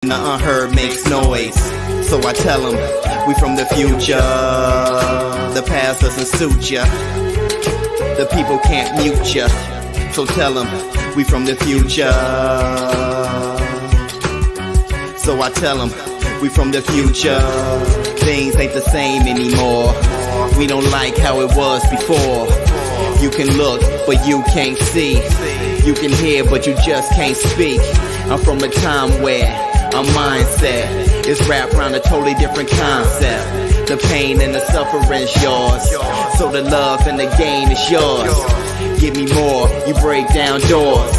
The unheard makes noise, so I tell them we from the future. The past doesn't suit ya. The people can't mute ya. So tell them we from the future. So I tell them we from the future. Things ain't the same anymore. We don't like how it was before. You can look, but you can't see. You can hear, but you just can't speak. I'm from a time where our mindset is wrapped around a totally different concept. The pain and the suffering's yours, so the love and the gain is yours. Give me more, you break down doors.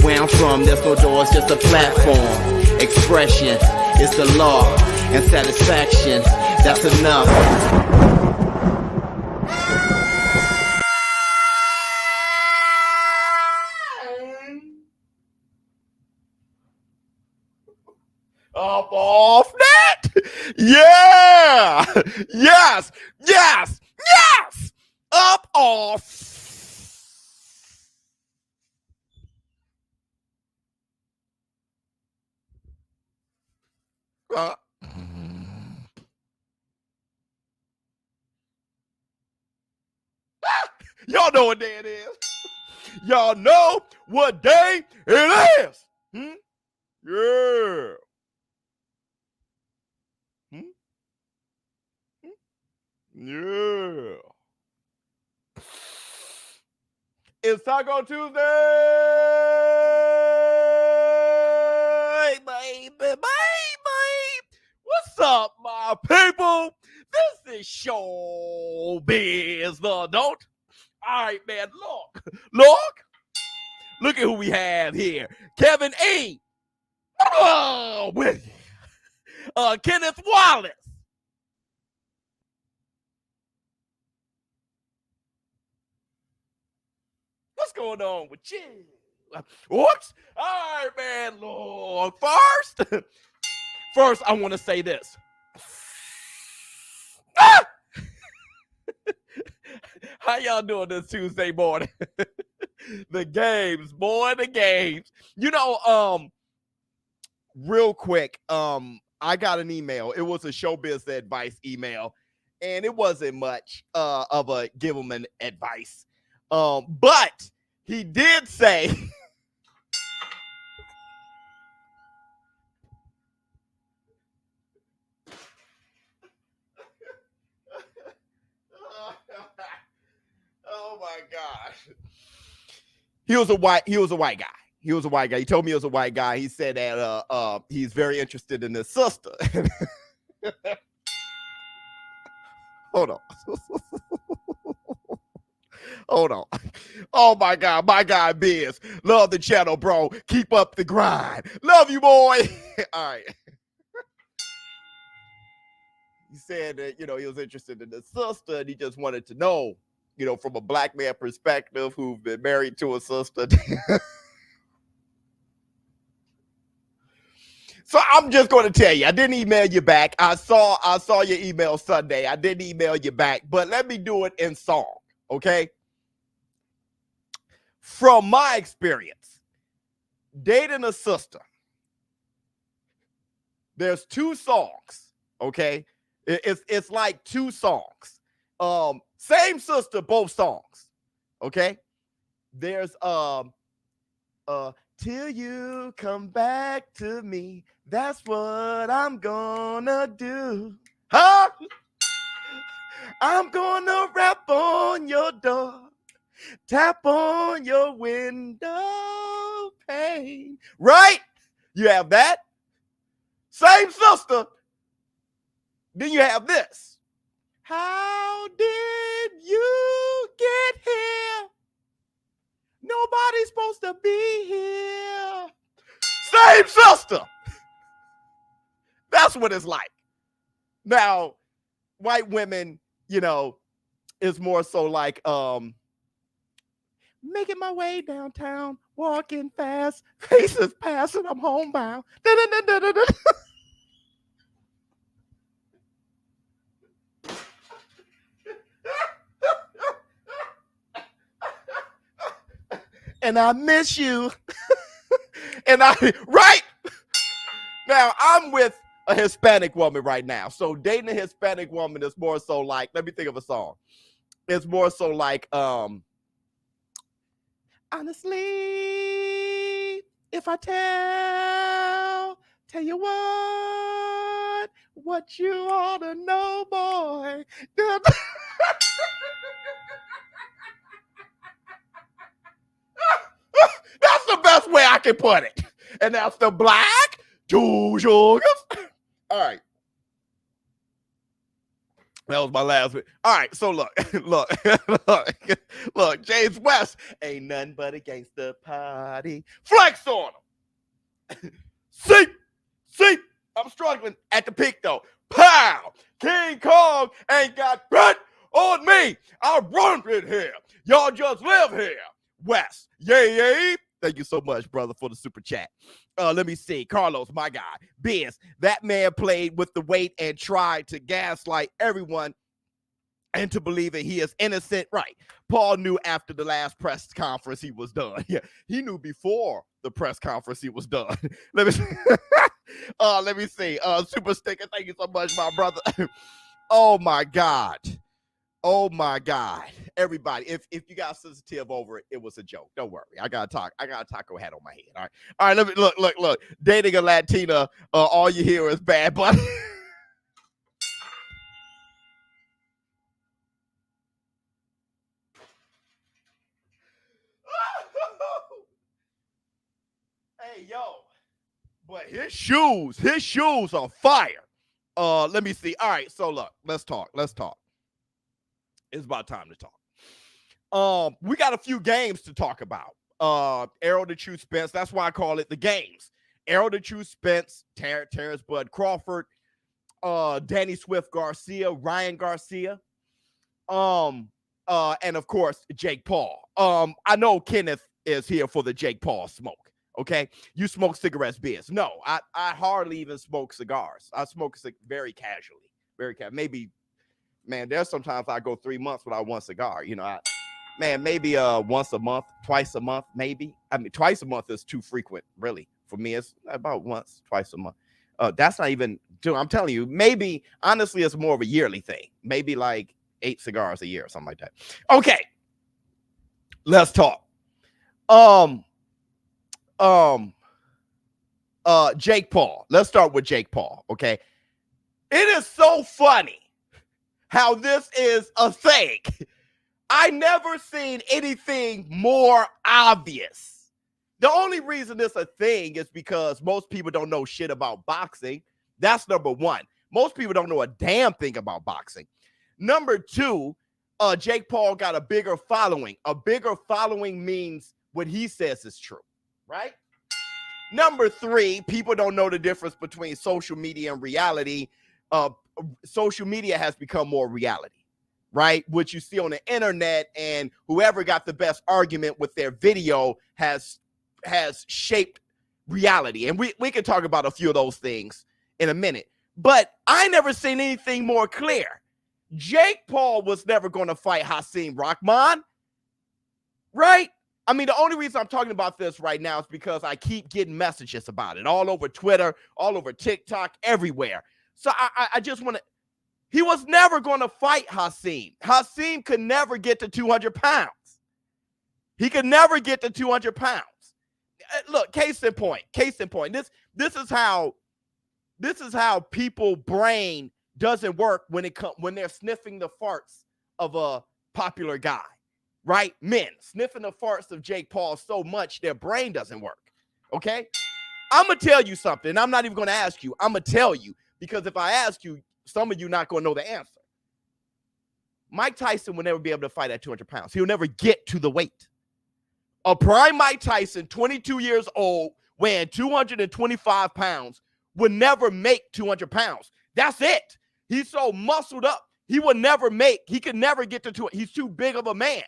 Where I'm from, there's no doors, just a platform. Expression is the law, and satisfaction, that's enough. Up off that? Yeah! Yes! Yes! Yes! Up off. Y'all know what day it is. Y'all know what day it is. Yeah. Yeah. It's Taco Tuesday, baby. What's up, my people? This is ShowBizz The Adult. All right, man. Look at who we have here. Kevin A. With Kenneth Wallace. What's going on with you? Whoops. All right, man. Lord, first, I want to say this. How y'all doing this Tuesday morning? The games, boy, the games. You know, real quick, I got an email. It was a ShowBizz The Advice email, and it wasn't much of a give them an advice. But he did say oh my gosh. He was a white guy. He was a white guy. He told me he was a white guy. He said that he's very interested in his sister. Hold on. Hold on. Oh my God, my guy Biz. Love the channel, bro. Keep up the grind. Love you, boy. All right. He said that, he was interested in his sister and he just wanted to know, from a black man perspective who've been married to a sister. So I'm just going to tell you, I didn't email you back. I saw your email Sunday. I didn't email you back, but let me do it in song, okay? From my experience, dating a sister, there's two songs, okay? It's like two songs. Same sister, both songs, okay? There's till you come back to me, that's what I'm gonna do. Huh? I'm gonna rap on your door, tap on your window pane. Right? You have that. Same sister. Then you have this. How did you get here? Nobody's supposed to be here. Same sister. That's what it's like. Now, white women, is more so like, making my way downtown, walking fast, faces passing, I'm homebound. And I miss you. Right? Now, I'm with a Hispanic woman right now. So dating a Hispanic woman is more so like, let me think of a song. It's more so like, honestly, if I tell you what you ought to know, boy. That's the best way I can put it. And that's the black two sugars. All right. That was my last one. All right, so look, look, James West ain't nothing but a gangster party. Flex on him. See, I'm struggling at the peak though. Pow! King Kong ain't got bread on me. I run it here. Y'all just live here. West, yay. Thank you so much, brother, for the super chat. Let me see. Carlos, my guy. Biz, that man played with the weight and tried to gaslight everyone into believing he is innocent. Right. Paul knew after the last press conference he was done. Yeah, he knew before the press conference he was done. Let me see. Super sticker. Thank you so much, my brother. Oh my God. Everybody, if you got sensitive over it, it was a joke. Don't worry. I got a taco hat on my head. All right, let me look. Dating a Latina, all you hear is bad buddy. Hey, yo. But his shoes are fire. Let me see. All right, so look, let's talk. It's about time to talk. We got a few games to talk about. Errol the True Spence. That's why I call it the games. Errol the True Spence, Terrence Bud Crawford, Danny Swift Garcia, Ryan Garcia, and of course Jake Paul. I know Kenneth is here for the Jake Paul smoke. Okay, you smoke cigarettes, Biz. No, I hardly even smoke cigars. I smoke very casually, maybe. Man, there's sometimes I go 3 months without one cigar. You know, maybe once a month, twice a month, maybe. I mean, twice a month is too frequent, really. For me, it's about once, twice a month. That's not even, I'm telling you, maybe, honestly, it's more of a yearly thing. Maybe like 8 cigars a year or something like that. Okay, let's talk. Jake Paul. Let's start with Jake Paul, okay? It is so funny how this is a thing. I never seen anything more obvious. The only reason it's a thing is because most people don't know shit about boxing. That's number one. Most people don't know a damn thing about boxing. Number two, Jake Paul got a bigger following. A bigger following means what he says is true, right? Number three, people don't know the difference between social media and reality. Social media has become more reality, right? What you see on the internet, and whoever got the best argument with their video has shaped reality. And we can talk about a few of those things in a minute. But I never seen anything more clear. Jake Paul was never going to fight Hasim Rahman, right? I mean, the only reason I'm talking about this right now is because I keep getting messages about it all over Twitter, all over TikTok, everywhere. So I just want to, he was never going to fight Hasim. Hasim could never get to 200 pounds. He could never get to 200 pounds. Look, case in point. This is how people brain doesn't work when they're sniffing the farts of a popular guy, right? Men sniffing the farts of Jake Paul so much their brain doesn't work. Okay? I'm going to tell you something. I'm not even going to ask you. I'm going to tell you. Because if I ask you, some of you not going to know the answer. Mike Tyson will never be able to fight at 200 pounds. He'll never get to the weight. A prime Mike Tyson, 22 years old, weighing 225 pounds, would never make 200 pounds. That's it. He's so muscled up. He could never get to 200. He's too big of a man.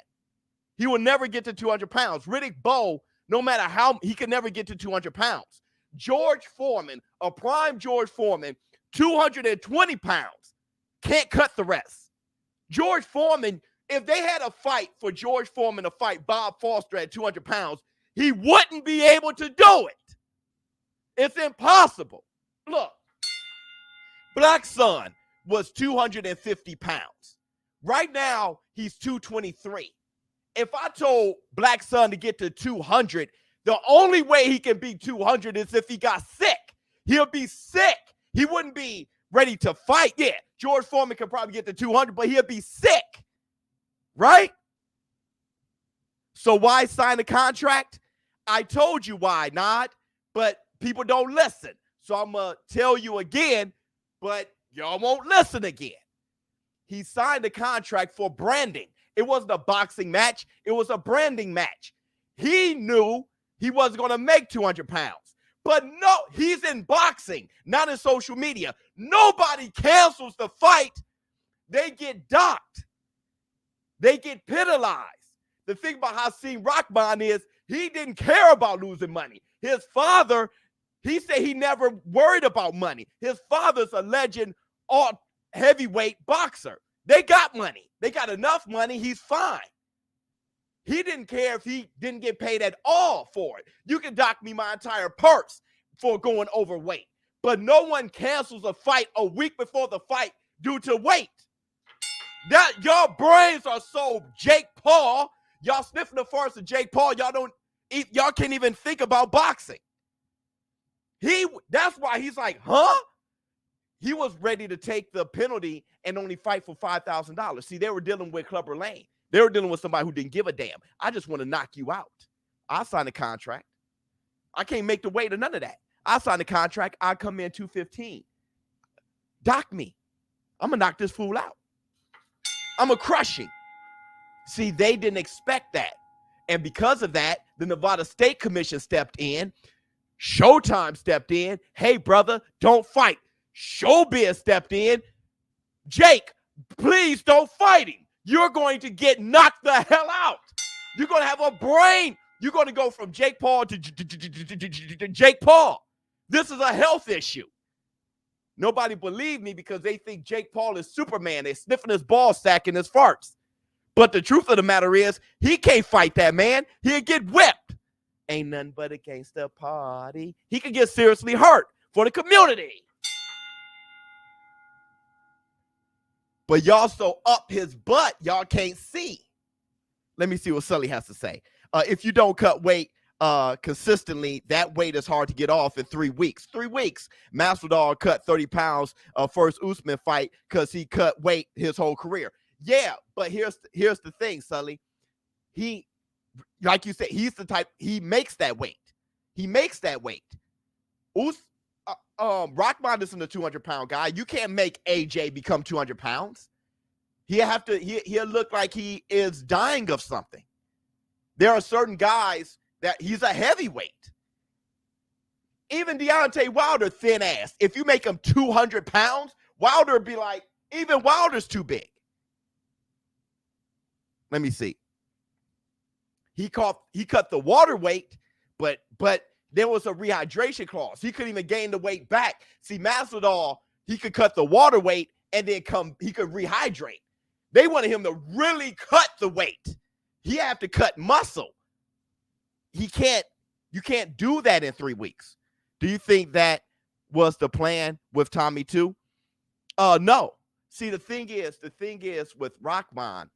He will never get to 200 pounds. Riddick Bowe, no matter how, he could never get to 200 pounds. George Foreman, a prime George Foreman, 220 pounds, can't cut the rest. George Foreman, if they had a fight for George Foreman to fight Bob Foster at 200 pounds, he wouldn't be able to do it. It's impossible. look, Black Son was 250 pounds. Right now, he's 223. If I told Black Son to get to 200, the only way he can be 200 is if he got sick. He'll be sick. He wouldn't be ready to fight. Yeah, George Foreman could probably get to 200, but he'll be sick, right? So why sign a contract? I told you why not, but people don't listen. So I'm going to tell you again, but y'all won't listen again. He signed a contract for branding. It wasn't a boxing match. It was a branding match. He knew he wasn't going to make 200 pounds. But no, he's in boxing, not in social media. Nobody cancels the fight. They get docked. They get penalized. The thing about Hasim Rahman is he didn't care about losing money. His father, he said he never worried about money. His father's a legend heavyweight boxer. They got money. They got enough money. He's fine. He didn't care if he didn't get paid at all for it. You can dock me my entire purse for going overweight. But no one cancels a fight a week before the fight due to weight. That your brains are so Jake Paul. Y'all sniffing the farts of Jake Paul. Y'all can't even think about boxing. That's why he's like, huh? He was ready to take the penalty and only fight for $5,000. See, they were dealing with Clubber Lane. They were dealing with somebody who didn't give a damn. I just want to knock you out. I signed a contract. I can't make the weight or none of that. I signed a contract. I come in 215. Dock me. I'm going to knock this fool out. I'm going to crush him. See, they didn't expect that. And because of that, the Nevada State Commission stepped in. Showtime stepped in. Hey, brother, don't fight. ShowBizz stepped in. Jake, please don't fight him. You're going to get knocked the hell out. You're going to have a brain. You're going to go from Jake Paul to Jake Paul. This is a health issue. Nobody believed me because they think Jake Paul is Superman. They're sniffing his ball sack and his farts. But the truth of the matter is, he can't fight that man. He'll get whipped. Ain't nothing but a gangsta party. He could get seriously hurt for the community. But y'all so up his butt, y'all can't see. Let me see what Sully has to say. If you don't cut weight consistently, that weight is hard to get off in 3 weeks. 3 weeks. Masvidal cut 30 pounds first Usman fight because he cut weight his whole career. Yeah, but here's the thing, Sully. He, like you said, he's the type, he makes that weight. He makes that weight. Rahman isn't a 200-pound guy. You can't make AJ become 200 pounds. He'll look like he is dying of something. There are certain guys that he's a heavyweight. Even Deontay Wilder, thin ass. If you make him 200 pounds, Wilder would be like, even Wilder's too big. Let me see. He cut the water weight, but there was a rehydration clause. He couldn't even gain the weight back. See, Masvidal, he could cut the water weight and then he could rehydrate. They wanted him to really cut the weight. He had to cut muscle. You can't do that in 3 weeks. Do you think that was the plan with Tommy too? No. See, the thing is with Rahman,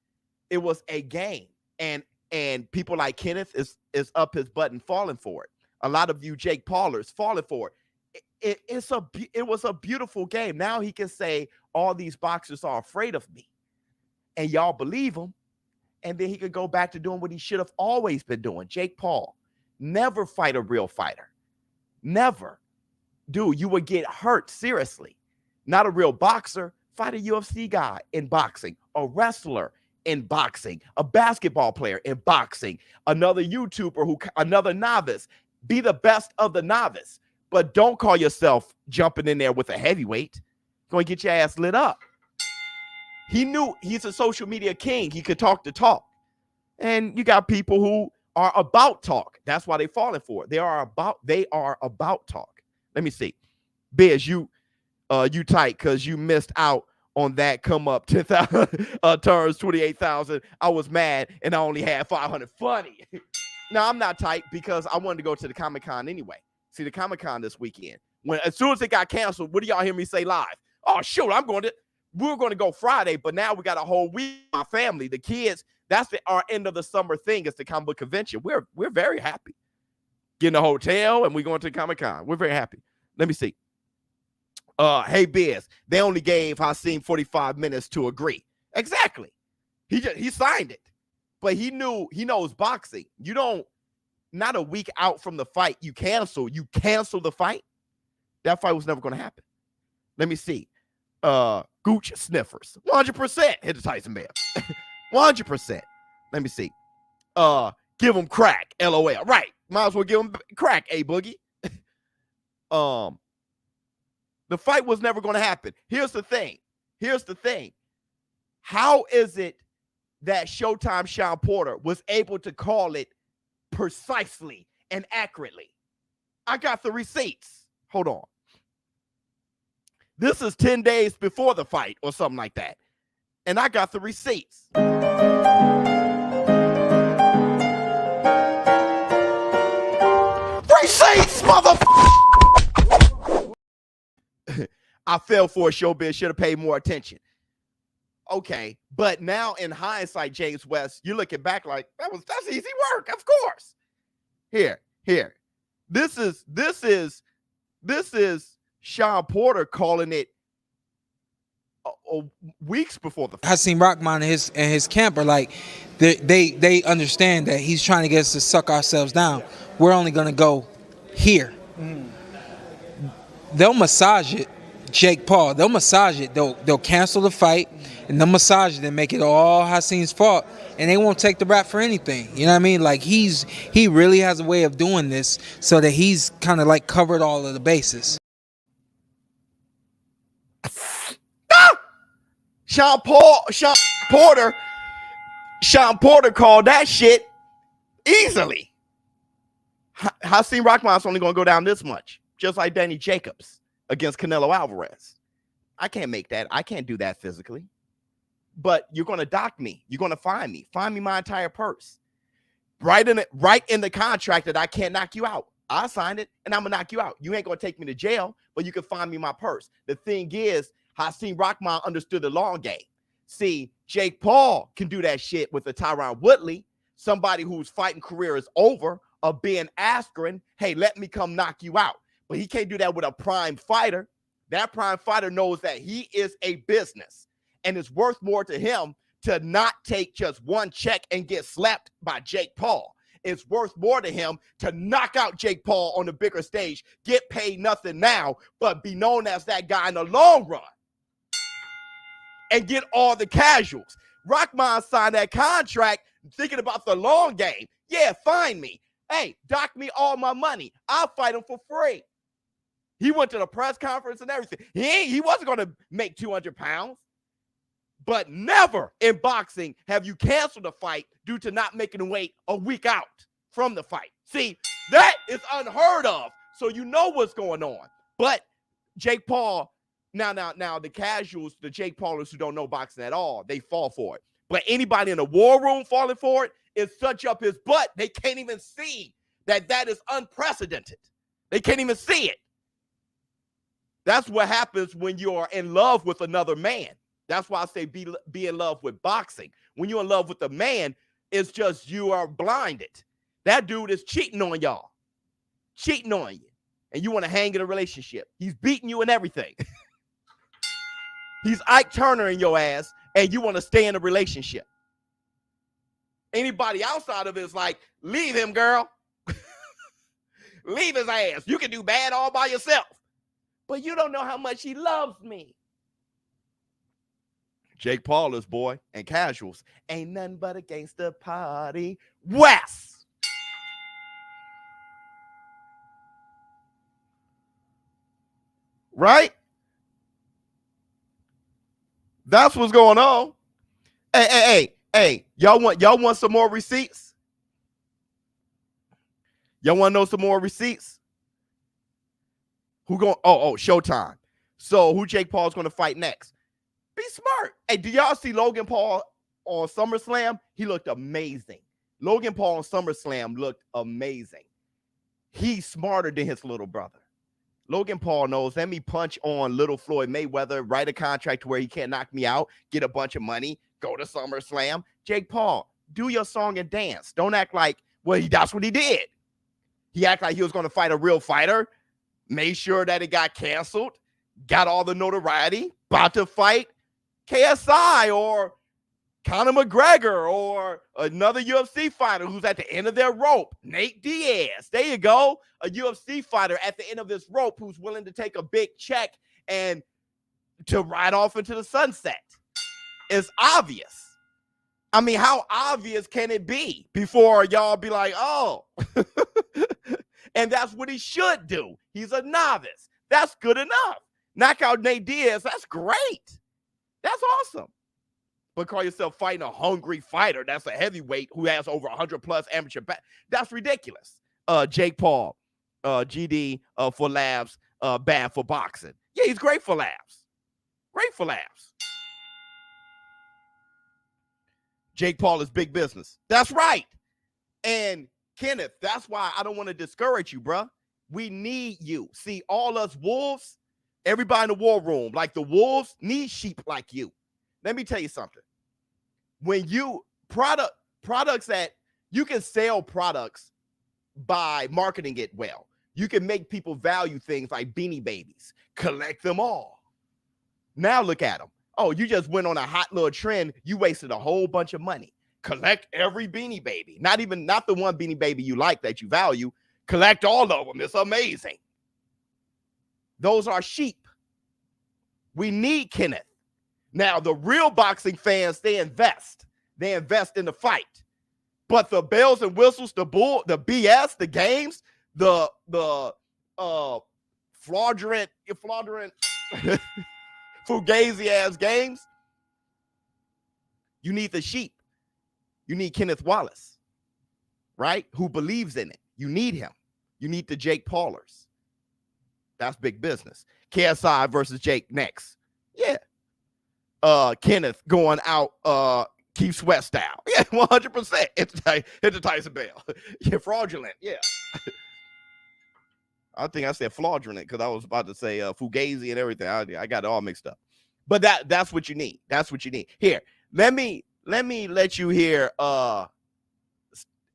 it was a game. And people like Kenneth is up his butt and falling for it. A lot of you Jake Paulers falling for it. It was a beautiful game. Now he can say all these boxers are afraid of me. And y'all believe him. And then he could go back to doing what he should have always been doing. Jake Paul, never fight a real fighter. Never. Dude, you would get hurt, seriously. Not a real boxer. Fight a UFC guy in boxing, a wrestler in boxing, a basketball player in boxing, another YouTuber, another novice. Be the best of the novice. But don't call yourself jumping in there with a heavyweight. Going to get your ass lit up. He knew he's a social media king. He could talk the talk. And you got people who are about talk. That's why they're falling for it. They are about talk. Let me see. Biz, you tight because you missed out on that come up 10,000 turns, 28,000. I was mad and I only had 500. Funny. No, I'm not tight because I wanted to go to the Comic-Con anyway. See, the Comic-Con this weekend. When as soon as it got canceled, what do y'all hear me say live? Oh shoot, we were going to go Friday, but now we got a whole week. My family, the kids, that's our end of the summer thing is the comic book convention. We're very happy. Getting a hotel and we're going to Comic-Con. We're very happy. Let me see. Hey Biz, they only gave Hasim 45 minutes to agree. Exactly. He signed it, but he knows boxing. You don't, not a week out from the fight, you cancel the fight. That fight was never going to happen. Let me see. Gooch sniffers. 100% hit the Tyson man. 100%. Let me see. Give him crack. LOL. Right. Might as well give him crack, A Boogie. The fight was never going to happen. Here's the thing. How is it that Showtime Sean Porter was able to call it precisely and accurately? I got the receipts. Hold on. This is 10 days before the fight or something like that. And I got the receipts. Receipts, motherfucker! I fell for a ShowBizz, should have paid more attention. Okay, but now in hindsight, James West, you're looking back like that's easy work, of course. Here. This is Sean Porter calling it weeks before the fight. Hasim Rahman and his camp are like, they understand that he's trying to get us to suck ourselves down. We're only gonna go here. They'll massage it, Jake Paul. They'll massage it. They'll cancel the fight and they'll massage it and make it all Hasim's fault. And they won't take the rap for anything. You know what I mean? Like he really has a way of doing this so that he's kind of like covered all of the bases. Sean Porter called that shit easily. Hasim Rahman's only going to go down this much, just like Danny Jacobs against Canelo Alvarez. I can't make that. I can't do that physically. But you're going to dock me. You're going to fine me. Fine me my entire purse. Right in the contract that I can't knock you out. I signed it, and I'm going to knock you out. You ain't going to take me to jail, but you can fine me my purse. The thing is, Hasim Rahman understood the long game. See, Jake Paul can do that shit with a Tyron Woodley, somebody whose fighting career is over, of being aspirin, hey, let me come knock you out. But he can't do that with a prime fighter. That prime fighter knows that he is a business, and it's worth more to him to not take just one check and get slapped by Jake Paul. It's worth more to him to knock out Jake Paul on the bigger stage, get paid nothing now, but be known as that guy in the long run and get all the casuals. Rahman signed that contract thinking about the long game. Yeah, fine me. Hey, dock me all my money. I'll fight him for free. He went to the press conference and everything. He wasn't going to make 200 pounds. But never in boxing have you canceled a fight due to not making weight a week out from the fight. See, that is unheard of. So you know what's going on. But Jake Paul, now the casuals, the Jake Paulers who don't know boxing at all, they fall for it. But anybody in the war room falling for it is such up his butt, they can't even see that is unprecedented. They can't even see it. That's what happens when you are in love with another man. That's why I say be in love with boxing. When you're in love with a man, it's just you are blinded. That dude is cheating on y'all. Cheating on you. And you want to hang in a relationship. He's beating you and everything. He's Ike Turner in your ass, and you want to stay in a relationship. Anybody outside of it is like, leave him, girl. Leave his ass. You can do bad all by yourself. But you don't know how much he loves me. Jake Paulers, boy, and casuals. Ain't nothing but a gangster party. West. Right? That's what's going on. Hey. Y'all want some more receipts? Y'all want to know some more receipts? Who going? Oh, Showtime. So who Jake Paul's going to fight next? Be smart. Hey, do y'all see Logan Paul on SummerSlam? He looked amazing. Logan Paul on SummerSlam looked amazing. He's smarter than his little brother. Logan Paul knows, let me punch on little Floyd Mayweather, write a contract to where he can't knock me out, get a bunch of money, go to SummerSlam. Jake Paul, do your song and dance. Don't act like, well, that's what he did. He acted like he was going to fight a real fighter, made sure that it got canceled, got all the notoriety, about to fight KSI or Conor McGregor or another UFC fighter who's at the end of their rope, Nate Diaz. There you go. A UFC fighter at the end of this rope who's willing to take a big check and to ride off into the sunset. It's obvious. I mean, how obvious can it be before y'all be like, oh, and that's what he should do. He's a novice. That's good enough. Knock out Nate Diaz. That's great. That's awesome. But call yourself fighting a hungry fighter that's a heavyweight who has over 100 plus amateur that's ridiculous. Jake Paul, GD for laughs, bad for boxing. Yeah, he's great for laughs. Great for laughs. Jake Paul is big business. That's right. And Kenneth, that's why I don't want to discourage you, bruh. We need you. See, all us wolves, everybody in the war room, like the wolves need sheep like you. Let me tell you something. When you products that you can sell products by marketing it well. You can make people value things like Beanie Babies, collect them all. Now look at them. Oh, you just went on a hot little trend. You wasted a whole bunch of money. Collect every Beanie Baby. Not the one Beanie Baby you like that you value. Collect all of them. It's amazing. Those are sheep. We need Kenneth. Now, the real boxing fans, they invest. They invest in the fight. But the bells and whistles, the BS, the games, the fraudulent, fugazi-ass games, you need the sheep. You need Kenneth Wallace, right? Who believes in it. You need him. You need the Jake Paulers. That's big business. KSI versus Jake next. Yeah. Kenneth going out Keith Sweat style. Yeah, 100%. It's the Tyson Bell. Yeah, fraudulent. Yeah. I think I said fraudulent because I was about to say fugazi and everything. I got it all mixed up. But that's what you need. That's what you need. Here, let me let you hear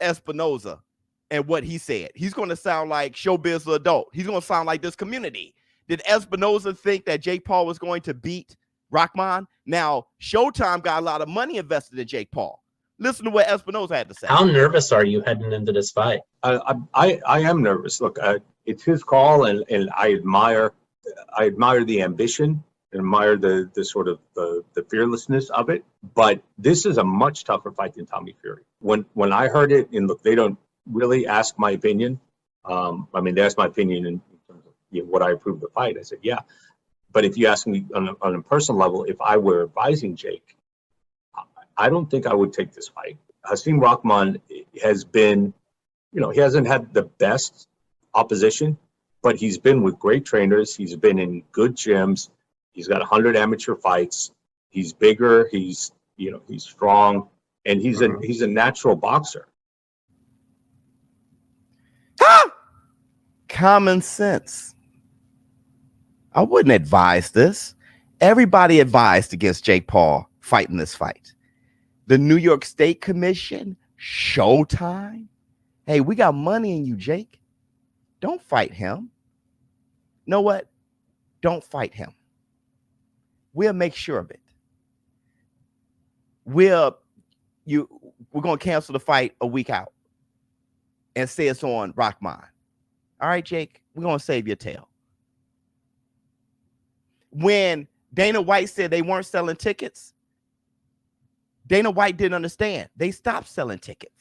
Espinoza and what he said. He's going to sound like ShowBizz The Adult. He's going to sound like this community. Did Espinoza think that Jake Paul was going to beat Rahman? Now, Showtime got a lot of money invested in Jake Paul. Listen to what Espinoza had to say. How nervous are you heading into this fight? I am nervous. Look, it's his call, and I admire the ambition, admire the sort of the fearlessness of it. But this is a much tougher fight than Tommy Fury. When I heard it, and look, they don't really ask my opinion. I mean, they asked my opinion in terms of what I approve of the fight. I said, yeah. But if you ask me on a personal level, if I were advising Jake, I don't think I would take this fight. Hasim Rahman has been, he hasn't had the best opposition, but he's been with great trainers. He's been in good gyms. He's got 100 amateur fights. He's bigger. He's strong, and he's a natural boxer. Huh? Common sense. I wouldn't advise this. Everybody advised against Jake Paul fighting this fight. The New York State Commission, Showtime. Hey, we got money in you, Jake. Don't fight him. Know what? Don't fight him. We'll make sure of it. We're going to cancel the fight a week out and say it's on Rahman. All right, Jake, we're going to save your tail. When Dana White said they weren't selling tickets, Dana White didn't understand. They stopped selling tickets.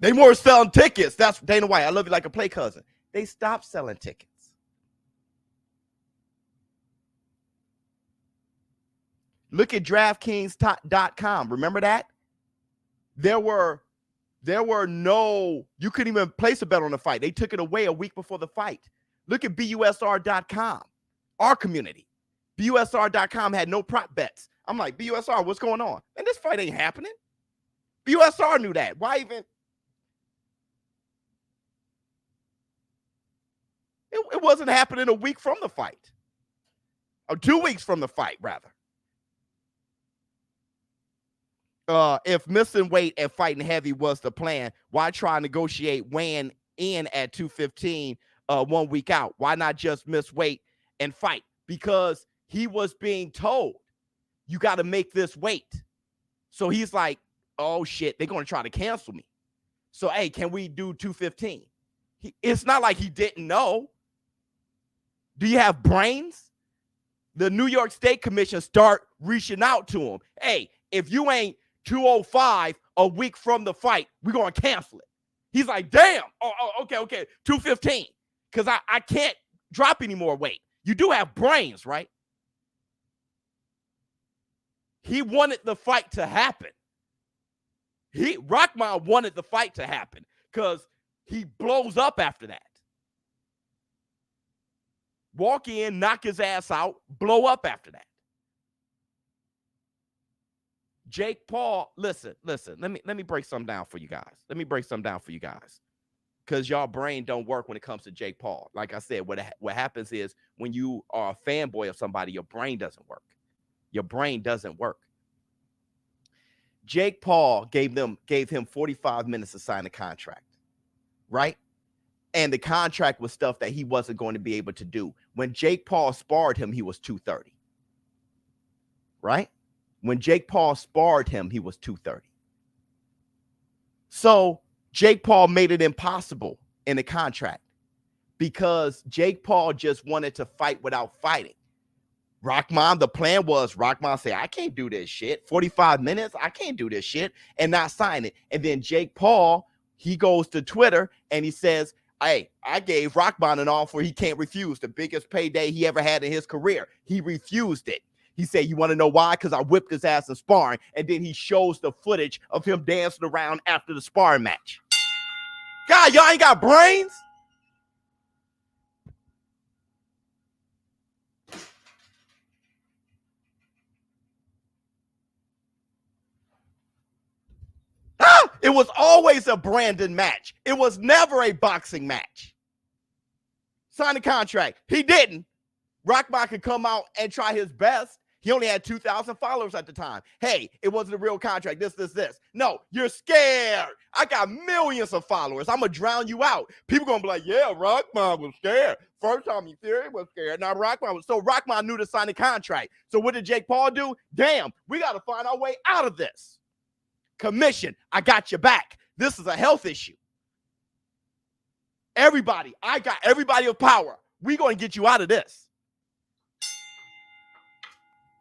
They weren't selling tickets. That's Dana White. I love you like a play cousin. They stopped selling tickets. Look at DraftKings.com. Remember that? There were no, you couldn't even place a bet on the fight. They took it away a week before the fight. Look at BUSR.com, our community. BUSR.com had no prop bets. I'm like, BUSR, what's going on? And this fight ain't happening. BUSR knew that. Why even? It wasn't happening a week from the fight. Or 2 weeks from the fight, rather. If missing weight and fighting heavy was the plan, why try and negotiate weighing in at 215 1 week out? Why not just miss weight and fight? Because he was being told, you got to make this weight. So he's like, oh, shit, they're going to try to cancel me. So, hey, can we do 215? It's not like he didn't know. Do you have brains? The New York State Commission start reaching out to him. Hey, if you ain't 205 a week from the fight, we're going to cancel it. He's like, damn. Oh, okay. 215. Because I can't drop any more weight. You do have brains, right? He wanted the fight to happen. Rahman wanted the fight to happen because he blows up after that. Walk in, knock his ass out, blow up after that. Jake Paul, listen. Let me break something down for you guys. Because y'all brain don't work when it comes to Jake Paul. Like I said, what happens is when you are a fanboy of somebody, your brain doesn't work. Jake Paul gave him 45 minutes to sign a contract, right? And the contract was stuff that he wasn't going to be able to do. When Jake Paul sparred him, he was 230, right? When Jake Paul sparred him, he was 230. So Jake Paul made it impossible in the contract because Jake Paul just wanted to fight without fighting. Rahman, the plan was Rahman say, I can't do this shit. 45 minutes, I can't do this shit, and not sign it. And then Jake Paul, he goes to Twitter and he says, hey, I gave Rahman an offer he can't refuse. The biggest payday he ever had in his career. He refused it. He said, you want to know why? Because I whipped his ass in sparring. And then he shows the footage of him dancing around after the sparring match. God, y'all ain't got brains? It was always a Brandon match. It was never a boxing match. Sign the contract. He didn't. Rahman could come out and try his best. He only had 2,000 followers at the time. Hey, it wasn't a real contract. This. No, you're scared. I got millions of followers. I'm going to drown you out. People going to be like, yeah, Rahman was scared. First time he was scared. Now Rahman was. So Rahman knew to sign the contract. So what did Jake Paul do? Damn, we got to find our way out of this. Commission, I got your back. This is a health issue. Everybody, I got everybody of power. We're going to get you out of this.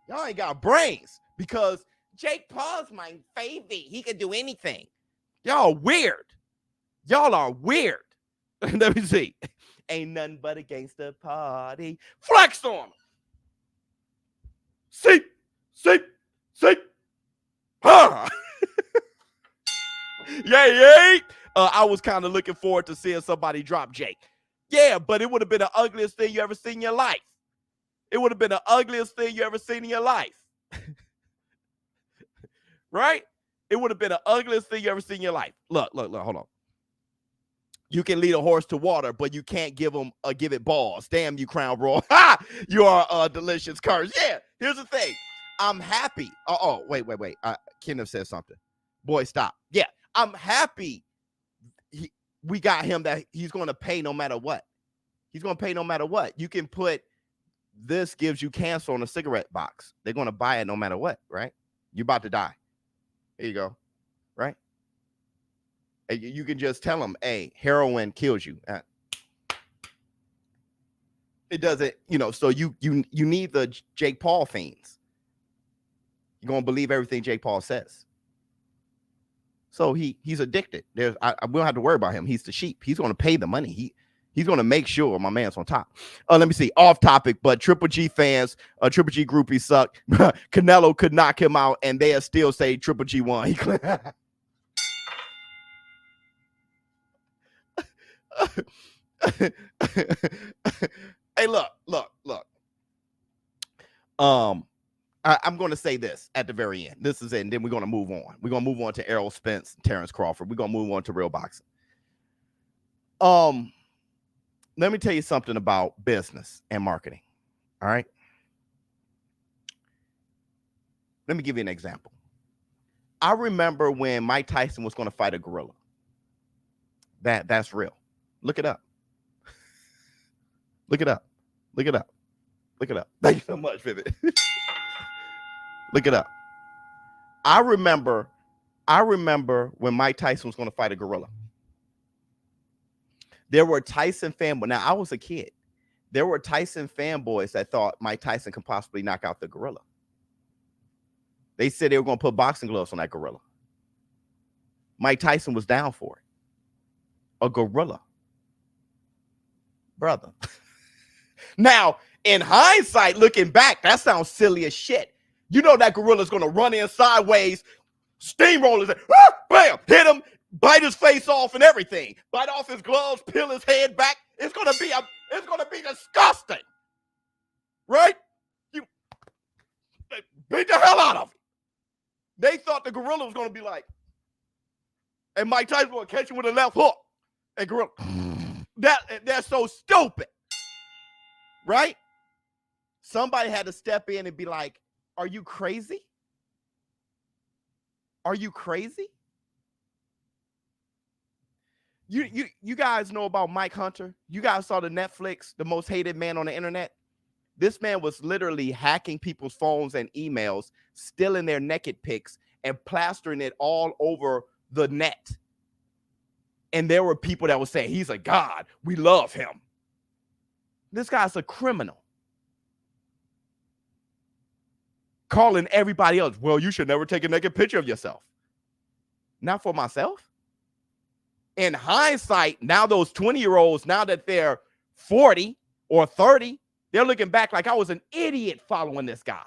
Y'all ain't got brains because Jake Paul's my favorite. He can do anything. Y'all weird. Y'all are weird. Let me see. Ain't nothing but a gangster party. Flex on him. See. Huh. Yay. I was kind of looking forward to seeing somebody drop Jake. Yeah, but it would have been the ugliest thing you ever seen in your life. It would have been the ugliest thing you ever seen in your life. Right? It would have been the ugliest thing you ever seen in your life. Look, hold on. You can lead a horse to water, but you can't give it balls. Damn you, Crown Royal. Ha! You are a delicious curse. Yeah, here's the thing. I'm happy. Wait. Kenneth said something. Boy, stop. Yeah, I'm happy we got him that he's going to pay no matter what. He's going to pay no matter what. You can put this gives you cancer on a cigarette box. They're going to buy it no matter what, right? You're about to die. There you go, right? You can just tell them, hey, heroin kills you. It doesn't, so you need the Jake Paul fiends. You're going to believe everything Jake Paul says. So he's addicted. We don't have to worry about him. He's the sheep. He's going to pay the money. He's going to make sure my man's on top. Let me see. Off topic, but Triple G fans, Triple G groupies suck. Canelo could knock him out, and they'll still say Triple G won. Hey, look. I'm going to say this at the very end. This is it, and then we're going to move on. We're going to move on to Errol Spence, Terrence Crawford. We're going to move on to real boxing. let me tell you something about business and marketing. All right. Let me give you an example. I remember when Mike Tyson was going to fight a gorilla. That's real. Look it up. Look it up. Look it up. Look it up. Thank you so much, Vivid. Look it up. I remember when Mike Tyson was going to fight a gorilla. There were Tyson fanboys. Now, I was a kid. There were Tyson fanboys that thought Mike Tyson could possibly knock out the gorilla. They said they were going to put boxing gloves on that gorilla. Mike Tyson was down for it. A gorilla. Brother. Now, in hindsight, looking back, that sounds silly as shit. You know that gorilla's going to run in sideways, steamrollers, bam, hit him, bite his face off and everything. Bite off his gloves, peel his head back. It's going to be disgusting. Right? You beat the hell out of him. They thought the gorilla was going to be like, and Mike Tyson was going to catch him with a left hook. And gorilla, that's so stupid. Right? Somebody had to step in and be like, are you crazy? Are you crazy? You guys know about Mike Hunter? You guys saw the Netflix, The Most Hated Man on the Internet? This man was literally hacking people's phones and emails, stealing their naked pics, and plastering it all over the net. And there were people that would say, he's a god. We love him. This guy's a criminal. Calling everybody else, well, you should never take a naked picture of yourself. Not for myself. In hindsight, now those 20-year-olds, now that they're 40 or 30, they're looking back like I was an idiot following this guy.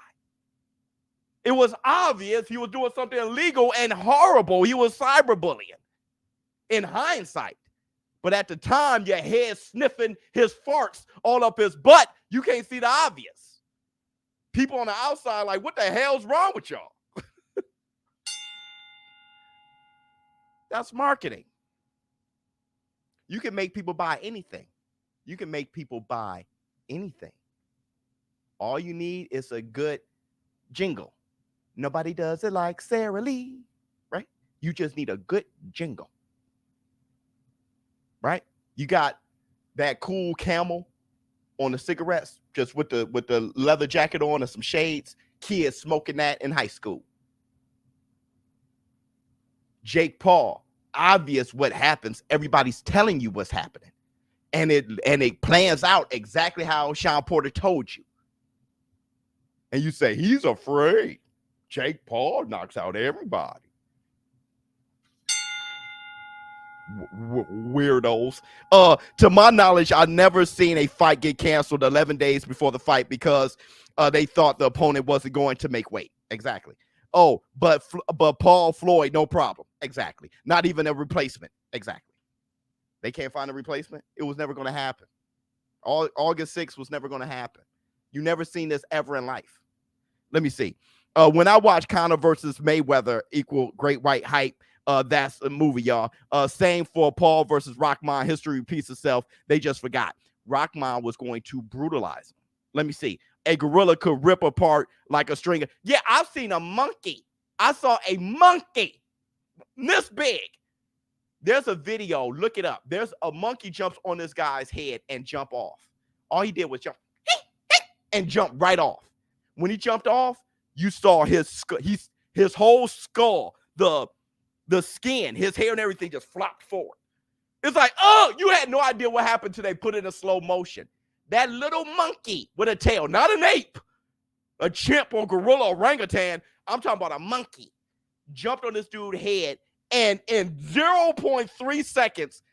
It was obvious he was doing something illegal and horrible. He was cyberbullying in hindsight. But at the time, your head sniffing his farts all up his butt, you can't see the obvious. People on the outside like, what the hell's wrong with y'all? That's marketing. You can make people buy anything. You can make people buy anything. All you need is a good jingle. Nobody does it like Sarah Lee, right? You just need a good jingle, right? You got that cool camel on the cigarettes, just with the leather jacket on and some shades. Kids smoking that in high school. Jake Paul, obvious what happens. Everybody's telling you what's happening. And it plans out exactly how Sean Porter told you. And you say, he's afraid. Jake Paul knocks out everybody. Weirdos. To my knowledge, I've never seen a fight get canceled 11 days before the fight because they thought the opponent wasn't going to make weight. Exactly. Oh, but Paul Floyd, no problem. Exactly. Not even a replacement. Exactly. They can't find a replacement. It was never going to happen. August 6th was never going to happen. You never seen this ever in life. Let me see. When I watch Conor versus Mayweather equal Great White Hype, that's a movie, y'all. Same for Paul versus Rahman. History repeats itself. They just forgot. Rahman was going to brutalize him. Let me see. A gorilla could rip apart like a string. Yeah, I've seen a monkey. I saw a monkey this big. There's a video. Look it up. There's a monkey jumps on this guy's head and jump off. All he did was jump and jump right off. When he jumped off, you saw his whole skull, the skin, his hair and everything just flopped forward. It's like, oh, you had no idea what happened till they put it in slow motion. That little monkey with a tail, not an ape, a chimp or gorilla, orangutan. I'm talking about a monkey. Jumped on this dude's head and in 0.3 seconds,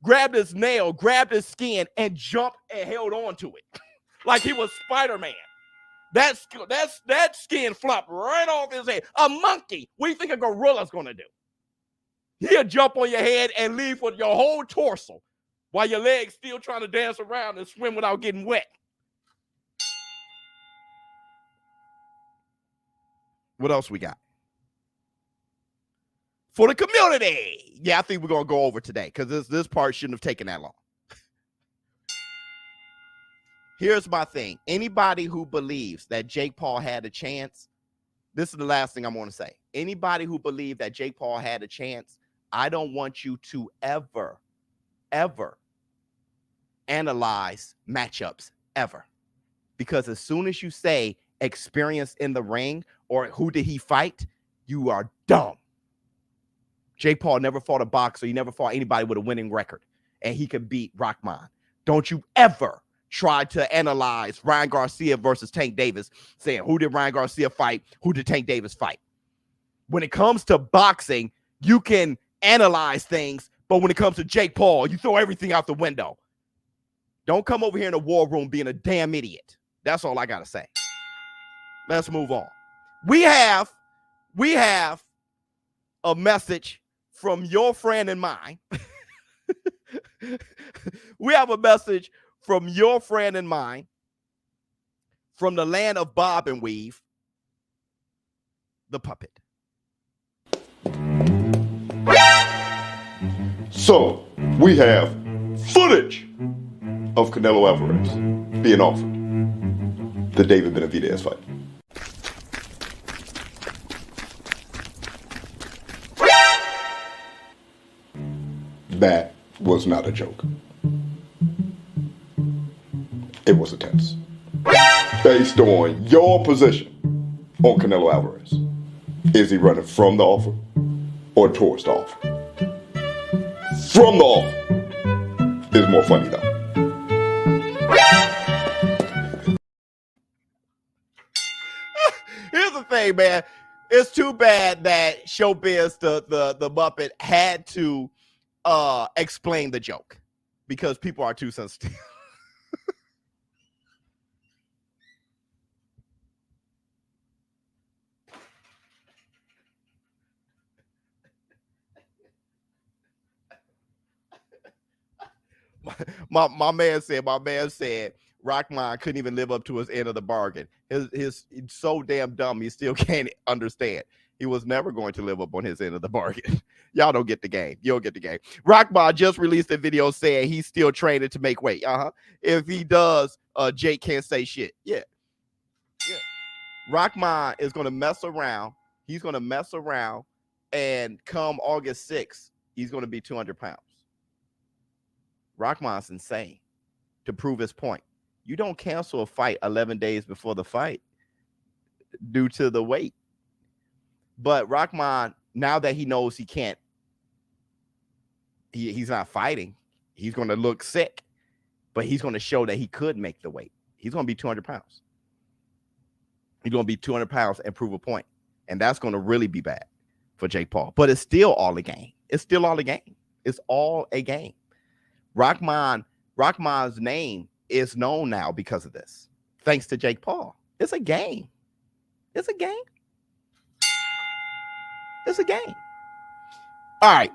grabbed his nail, grabbed his skin, and jumped and held on to it. Like he was Spider-Man. That skin flopped right off his head. A monkey. What do you think a gorilla's going to do? He'll jump on your head and leave with your whole torso while your legs still trying to dance around and swim without getting wet. What else we got? For the community. Yeah, I think we're going to go over today because this part shouldn't have taken that long. Here's my thing. Anybody who believes that Jake Paul had a chance, this is the last thing I'm going to say. Anybody who believes that Jake Paul had a chance, I don't want you to ever analyze matchups ever. Because as soon as you say experience in the ring or who did he fight, you are dumb. Jake Paul never fought a boxer. He never fought anybody with a winning record, and he could beat Rahman. Don't you ever try to analyze Ryan Garcia versus Tank Davis, saying who did Ryan Garcia fight, who did Tank Davis fight. When it comes to boxing, you can analyze things, but when it comes to Jake Paul, you throw everything out the window. Don't come over here in the war room being a damn idiot. That's all I got to say. Let's move on. We have a message from your friend and mine. We have a message from your friend and mine from the land of Bob and Weave, the puppet. So we have footage of Canelo Alvarez being offered the David Benavidez fight. That was not a joke. It was a test. Based on your position on Canelo Alvarez, is he running from the offer or towards the offer? From the offer is more funny though. Here's the thing, man. It's too bad that ShowBizz, the Muppet, had to explain the joke because people are too sensitive. My man said Rahman couldn't even live up to his end of the bargain. He's so damn dumb he still can't understand. He was never going to live up on his end of the bargain. Y'all don't get the game. You don't get the game. Rahman just released a video saying he's still training to make weight. If he does, Jake can't say shit. Yeah. Rahman is going to mess around. He's going to mess around, and come August 6th, he's going to be 200 pounds. Rahman's insane to prove his point. You don't cancel a fight 11 days before the fight due to the weight. But Rahman, now that he knows he can't, he's not fighting, he's going to look sick, but he's going to show that he could make the weight. He's going to be 200 pounds. He's going to be 200 pounds and prove a point. And that's going to really be bad for Jake Paul. But it's still all a game. It's still all a game. It's all a game. Rahman's name is known now because of this, thanks to Jake Paul. It's a game. It's a game. It's a game. All right.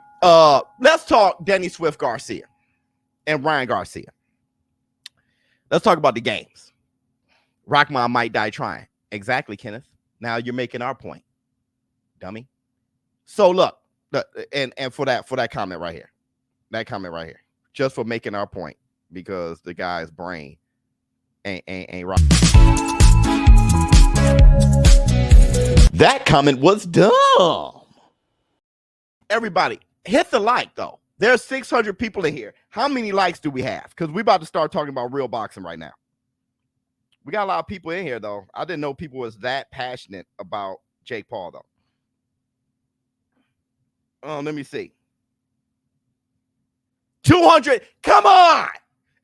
Let's talk Danny Swift Garcia and Ryan Garcia. Let's talk about the games. Rahman might die trying. Exactly, Kenneth. Now you're making our point, dummy. So look, and for that comment right here, just for making our point, because the guy's brain ain't right. That comment was dumb. Everybody, hit the like, though. There's 600 people in here. How many likes do we have? Because we're about to start talking about real boxing right now. We got a lot of people in here, though. I didn't know people was that passionate about Jake Paul, though. Let me see. 200. Come on.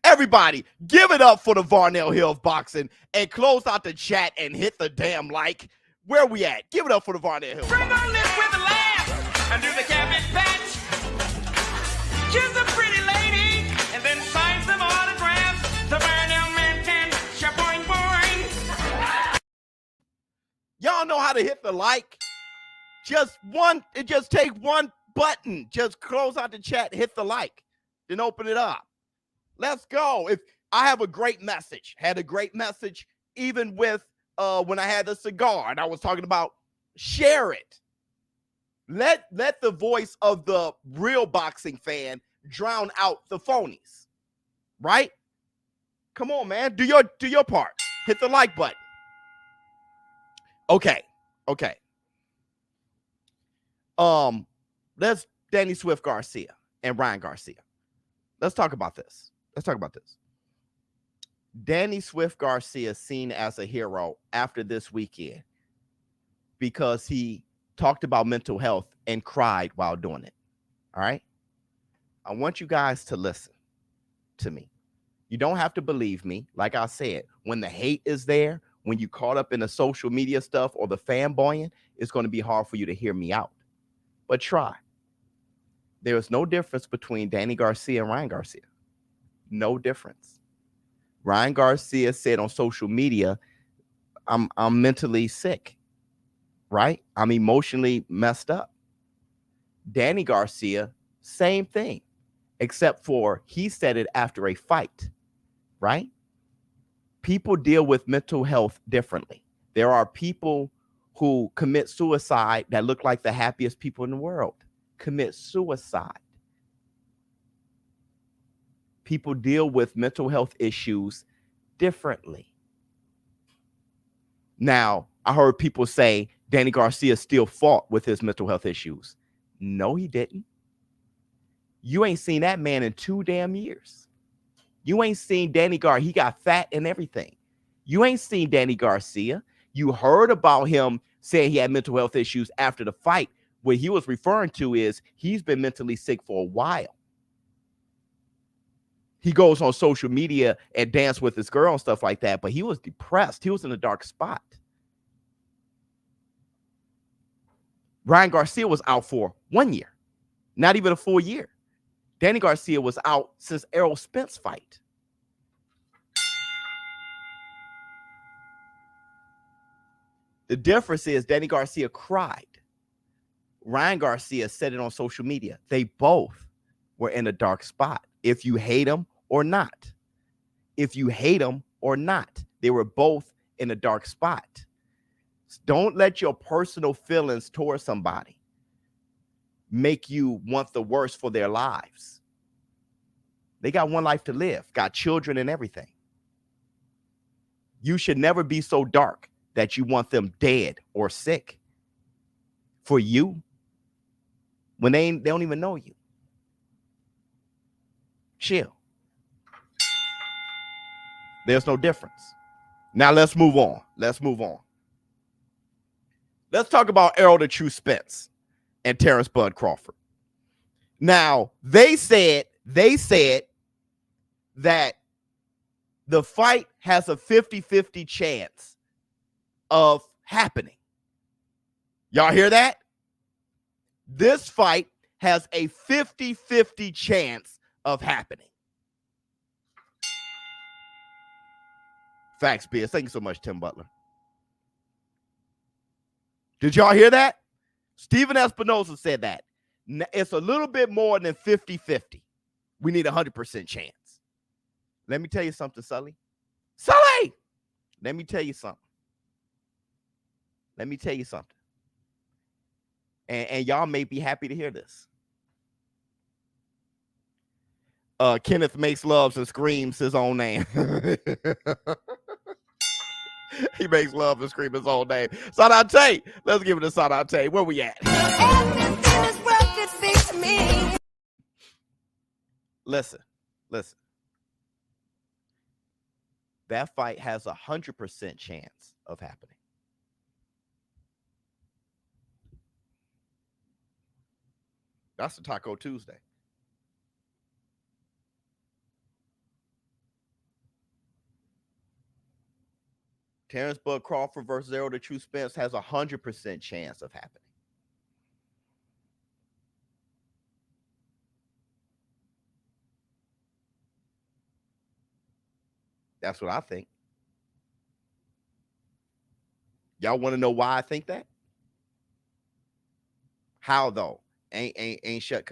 Everybody, give it up for the Varnell Hill of boxing and close out the chat and hit the damn like. Where we at? Give it up for the Varnell Hill. Bring on this with a laugh and do the cabbage patch. Kiss a pretty lady and then sign some autographs. The Varnell man can shaboing boing. Y'all know how to hit the like. It just take one button. Just close out the chat, hit the like, then open it up. Let's go. If I have a great message, even with when I had the cigar and I was talking about share it. Let the voice of the real boxing fan drown out the phonies, right? Come on, man. Do your part. Hit the like button. Okay. Let's Danny Swift Garcia and Ryan Garcia. Let's talk about this. Danny Swift Garcia seen as a hero after this weekend because he talked about mental health and cried while doing it. All right. I want you guys to listen to me. You don't have to believe me. Like I said, when the hate is there, when you caught up in the social media stuff or the fanboying, it's going to be hard for you to hear me out. But try. There is no difference between Danny Garcia and Ryan Garcia. No difference. Ryan Garcia said on social media, I'm mentally sick, right? I'm emotionally messed up. Danny Garcia, same thing, except for he said it after a fight, right? People deal with mental health differently. There are people who commit suicide that look like the happiest people in the world. Commit suicide. People deal with mental health issues differently. Now, I heard people say Danny Garcia still fought with his mental health issues. No, he didn't. You ain't seen that man in 2 damn years. You ain't seen Danny Garcia. He got fat and everything. You ain't seen Danny Garcia. You heard about him saying he had mental health issues after the fight. What he was referring to is he's been mentally sick for a while. He goes on social media and dance with his girl and stuff like that, but he was depressed. He was in a dark spot. Ryan Garcia was out for 1 year, not even a full year. Danny Garcia was out since Errol Spence fight. The difference is Danny Garcia cried. Ryan Garcia said it on social media. They both were in a dark spot. If you hate them or not. If you hate them or not. They were both in a dark spot. Don't let your personal feelings towards somebody make you want the worst for their lives. They got one life to live, got children and everything. You should never be so dark that you want them dead or sick for you when they don't even know you. Chill. There's no difference. Now let's move on. Let's talk about Errol the True Spence and Terrence Bud Crawford. Now, they said that the fight has a 50-50 chance of happening. Y'all hear that? This fight has a 50-50 chance of happening. Facts, Beers. Thank you so much, Tim Butler. Did y'all hear that? Steven Espinosa said that. It's a little bit more than 50-50. We need 100% chance. Let me tell you something, Sully. Sully! Let me tell you something. And y'all may be happy to hear this. Kenneth makes loves and screams his own name. He makes love and screams his own name. Sadate. Let's give it a Sadate. Where we at? Listen. That fight has 100% chance of happening. That's the Taco Tuesday. Terrence Bud Crawford versus Errol the True Spence has 100% chance of happening. That's what I think. Y'all want to know why I think that? How though? Ain't shut.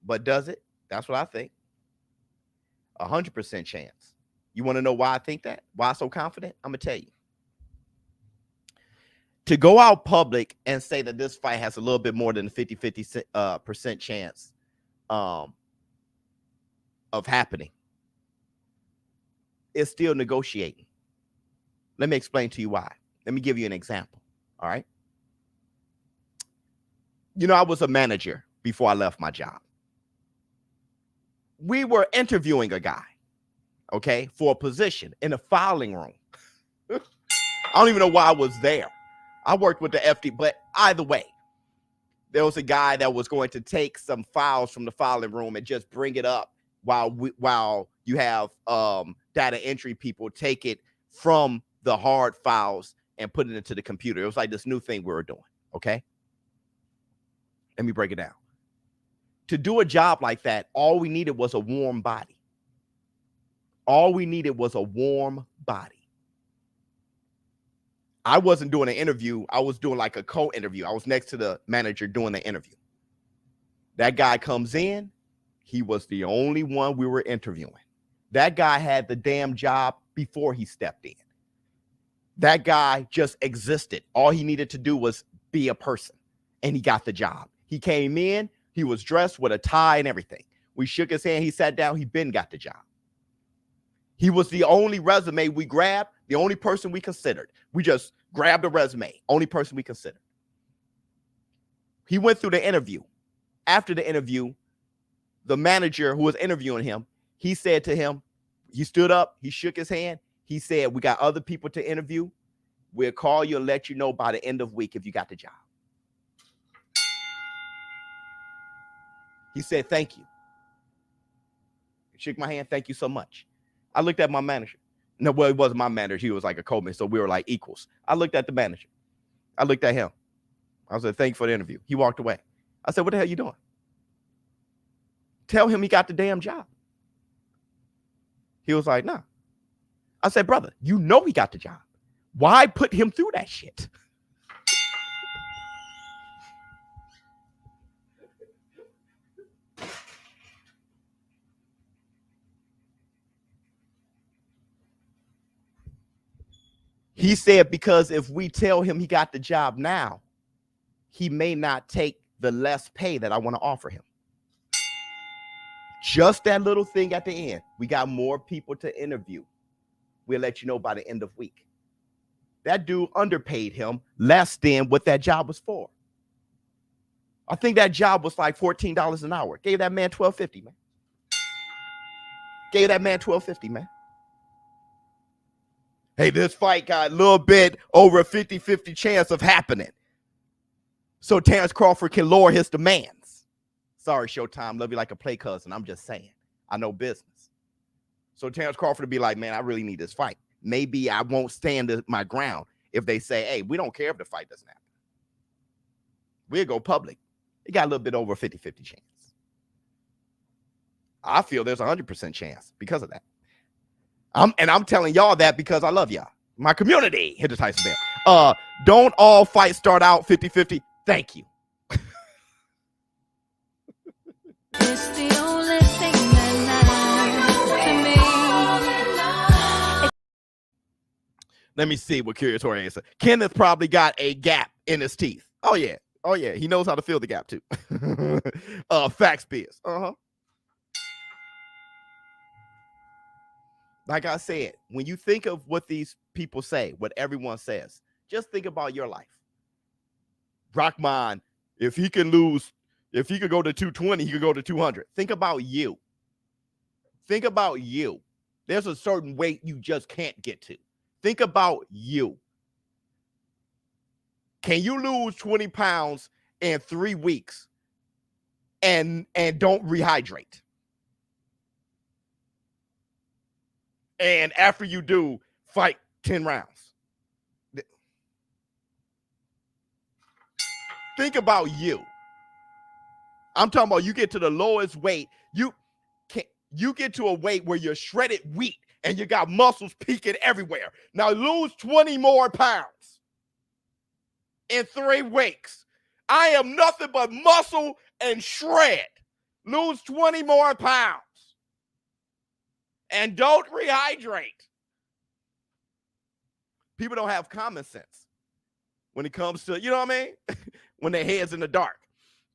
But does it? That's what I think. 100% chance. You want to know why I think that? Why I'm so confident? I'm gonna tell you. To go out public and say that this fight has a little bit more than a 50% chance of happening is still negotiating. Let me explain to you why. Let me give you an example. All right. You know, I was a manager before I left my job. We were interviewing a guy, okay, for a position in a filing room. I don't even know why I was there. I worked with the FD, but either way, there was a guy that was going to take some files from the filing room and just bring it up while you have data entry people take it from the hard files and put it into the computer. It was like this new thing we were doing, okay? Let me break it down. To do a job like that, all we needed was a warm body. All we needed was a warm body. I wasn't doing an interview. I was doing like a co-interview. I was next to the manager doing the interview. That guy comes in. He was the only one we were interviewing. That guy had the damn job before he stepped in. That guy just existed. All he needed to do was be a person, and he got the job. He came in. He was dressed with a tie and everything. We shook his hand. He sat down. He been got the job. He was the only resume we grabbed, the only person we considered. We just grabbed a resume, only person we considered. He went through the interview. After the interview, the manager who was interviewing him, he said to him, he stood up, he shook his hand. He said, we got other people to interview. We'll call you and let you know by the end of week if you got the job. He said, thank you. He shook my hand. Thank you so much. I looked at my manager. No, well, it wasn't my manager. He was like a co-man, so we were like equals. I looked at the manager. I looked at him. I said, thank you for the interview. He walked away. I said, what the hell are you doing? Tell him he got the damn job. He was like, nah. I said, brother, you know he got the job. Why put him through that shit? He said, because if we tell him he got the job now, he may not take the less pay that I want to offer him. Just that little thing at the end. We got more people to interview. We'll let you know by the end of week. That dude underpaid him less than what that job was for. I think that job was like $14 an hour. Gave that man $12.50, man. Gave that man $12.50, man. Hey, this fight got a little bit over a 50-50 chance of happening. So Terrence Crawford can lower his demands. Sorry, Showtime. Love you like a play cousin. I'm just saying. I know business. So Terrence Crawford would be like, man, I really need this fight. Maybe I won't stand my ground if they say, hey, we don't care if the fight doesn't happen. We'll go public. It got a little bit over a 50-50 chance. I feel there's a 100% chance because of that. I'm telling y'all that because I love y'all. My community. Hit the Tyson bell. Don't all fights start out 50-50. Thank you. It's the only thing that matters to me. Let me see what Curious Horror answer. Kenneth probably got a gap in his teeth. Oh, yeah. Oh, yeah. He knows how to fill the gap, too. Facts, Biz. Uh-huh. Like I said, when you think of what these people say, what everyone says, just think about your life. Rahman, if he could go to 220, he could go to 200. Think about you. Think about you. There's a certain weight you just can't get to. Think about you. Can you lose 20 pounds in 3 weeks and don't rehydrate? And after you do, fight 10 rounds. Think about you. I'm talking about you get to the lowest weight. You get to a weight where you're shredded wheat and you got muscles peaking everywhere. Now lose 20 more pounds in 3 weeks. I am nothing but muscle and shred. Lose 20 more pounds. And don't rehydrate. People don't have common sense when it comes to, you know what I mean? When their head's in the dark.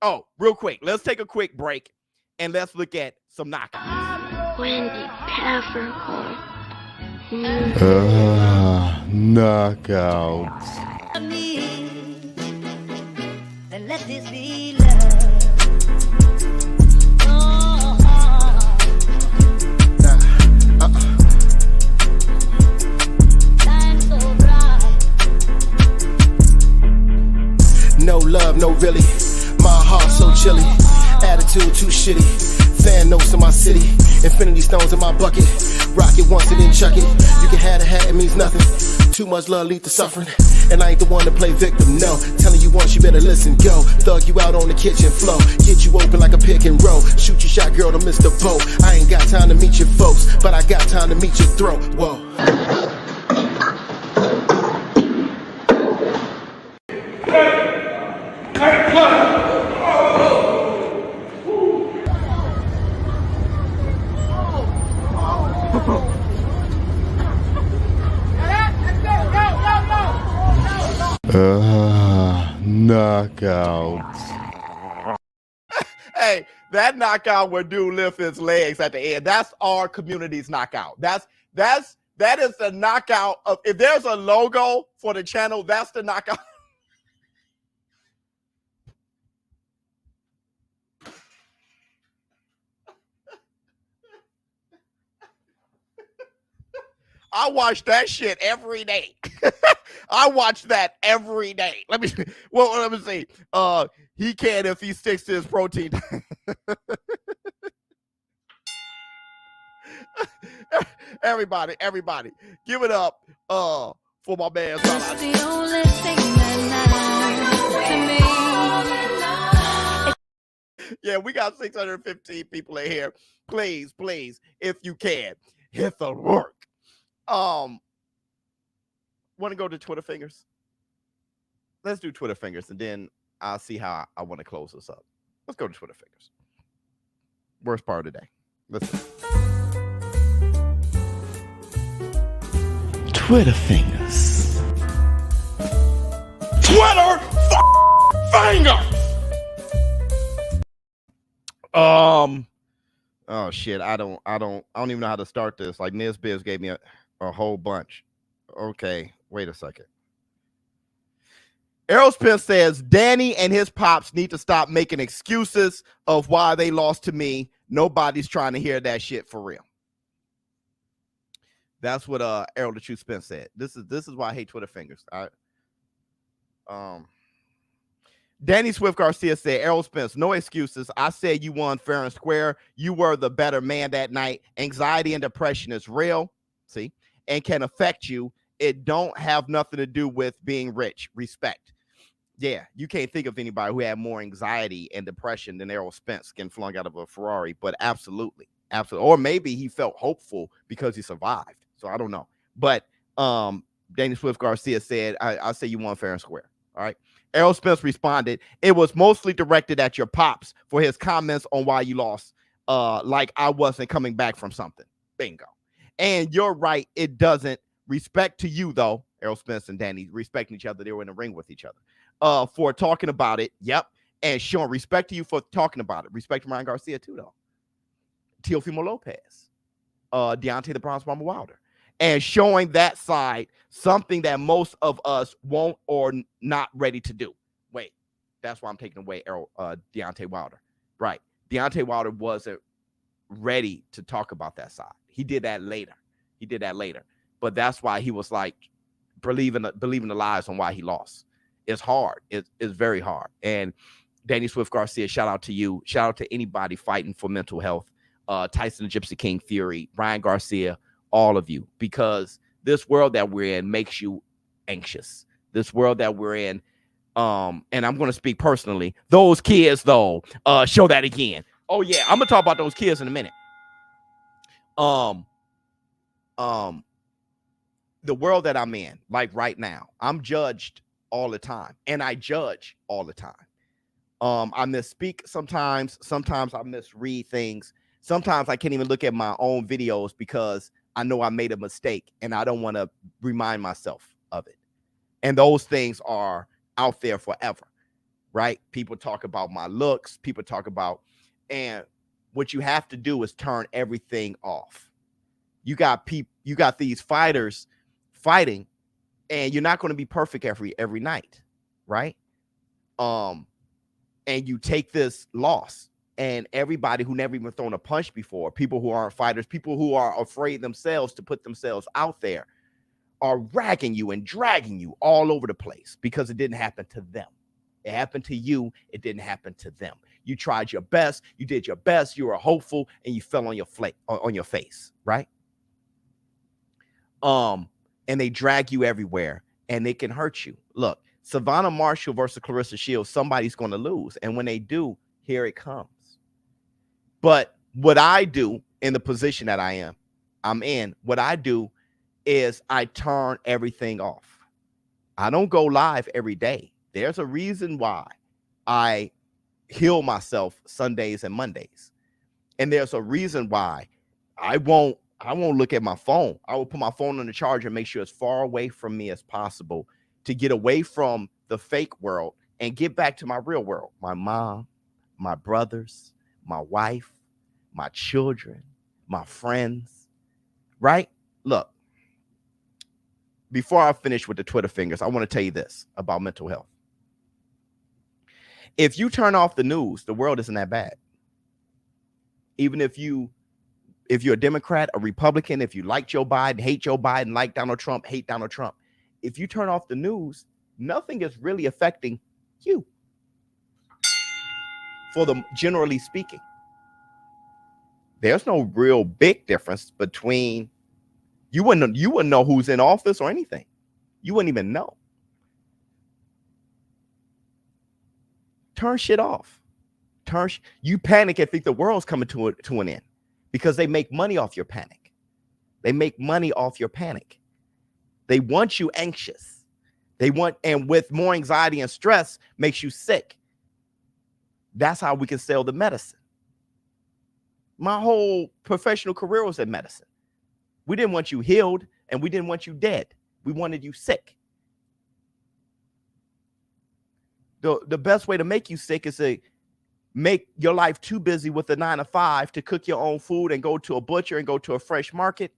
Oh, real quick. Let's take a quick break and let's look at some knockouts. Wendy Peppercorn. Knockouts. Then let this be love. Shine so bright. No love, no really. My heart so chilly. Attitude too shitty. Fan notes in my city. Infinity stones in my bucket. Rock it once and then chuck it. You can have a hat, it means nothing. Too much love lead to suffering. And I ain't the one to play victim, no. Telling you once, you better listen, go. Thug you out on the kitchen floor. Get you open like a pick and roll. Shoot your shot, girl, to miss the boat. I ain't got time to meet your folks, but I got time to meet your throat. Whoa. Knockouts. Hey, that knockout where dude lift his legs at the end. That's our community's knockout. That is the knockout of, if there's a logo for the channel, that's the knockout. I watch that shit every day. I watch that every day. Let me see. He can if he sticks to his protein. Everybody, give it up for my man. It's the only thing that matters to me. Yeah, we got 615 people in here. Please, if you can, hit the work. Want to go to Twitter fingers? Let's do Twitter fingers, and then I'll see how I want to close this up. Let's go to Twitter fingers. Worst part of the day. Let's see. Twitter fingers. Twitter fingers. Oh shit, I don't even know how to start this. Like NizBiz gave me a whole bunch. Okay, wait a second. Errol Spence says Danny and his pops need to stop making excuses of why they lost to me. Nobody's trying to hear that shit for real. That's what Errol the Truth Spence said. This is why I hate Twitter fingers. Danny Swift Garcia said, Errol Spence, no excuses. I said you won fair and square. You were the better man that night. Anxiety and depression is real, see, and can affect you. It don't have nothing to do with being rich. Respect. Yeah, you can't think of anybody who had more anxiety and depression than Errol Spence getting flung out of a Ferrari, but absolutely. Or maybe he felt hopeful because he survived. So I don't know. But Danny Swift Garcia said, I say you won fair and square. All right. Errol Spence responded, it was mostly directed at your pops for his comments on why you lost. Like I wasn't coming back from something. Bingo. And you're right. It doesn't. Respect to you, though. Errol Spence and Danny respecting each other. They were in the ring with each other for talking about it. Yep. And showing respect to you for talking about it. Respect to Ryan Garcia, too, though. Teofimo Lopez. Deontay the Bronze Bomber Wilder. And showing that side, something that most of us won't or not ready to do. Wait, that's why I'm taking away Deontay Wilder. Right. Deontay Wilder wasn't ready to talk about that side. He did that later. But that's why he was like believing the lies on why he lost. It's hard. It's very hard. And Danny Swift Garcia, shout out to you. Shout out to anybody fighting for mental health. Tyson the Gypsy King Fury, Ryan Garcia, all of you, because this world that we're in makes you anxious. This world that we're in, and I'm going to speak personally. Those kids, though, show that again. Oh yeah, I'm gonna talk about those kids in a minute. The world that I'm in, like right now, I'm judged all the time, and I judge all the time. I misspeak sometimes. Sometimes I misread things. Sometimes I can't even look at my own videos because I know I made a mistake and I don't want to remind myself of it. And those things are out there forever, right? People talk about my looks. People talk about, and what you have to do is turn everything off. You got these fighters fighting, and you're not going to be perfect every night, right? And you take this loss, and everybody who never even thrown a punch before, people who aren't fighters, people who are afraid themselves to put themselves out there, are ragging you and dragging you all over the place because it didn't happen to them. It happened to you. It didn't happen to them. You tried your best. You did your best. You were hopeful, and you fell on your face, right? And they drag you everywhere, and they can hurt you. Look, Savannah Marshall versus Clarissa Shields, somebody's going to lose, and when they do, here it comes. But what I do in the position that I'm in, what I do is I turn everything off. I don't go live every day. There's a reason why I heal myself Sundays and Mondays. And there's a reason why I won't look at my phone. I will put my phone on the charger and make sure it's far away from me as possible to get away from the fake world and get back to my real world. My mom, my brothers, my wife, my children, my friends, right? Look, before I finish with the Twitter fingers, I want to tell you this about mental health. If you turn off the news, the world isn't that bad. Even if you're a Democrat, a Republican, if you like Joe Biden, hate Joe Biden, like Donald Trump, hate Donald Trump, if you turn off the news, nothing is really affecting you. Generally speaking, there's no real big difference between you wouldn't know who's in office or anything. You wouldn't even know. Turn shit off. You panic and think the world's coming to an end because they make money off your panic. They make money off your panic. They want you anxious. And with more anxiety and stress makes you sick. That's how we can sell the medicine. My whole professional career was in medicine. We didn't want you healed, and we didn't want you dead. We wanted you sick. The best way to make you sick is to make your life too busy with the 9-to-5 to cook your own food and go to a butcher and go to a fresh market.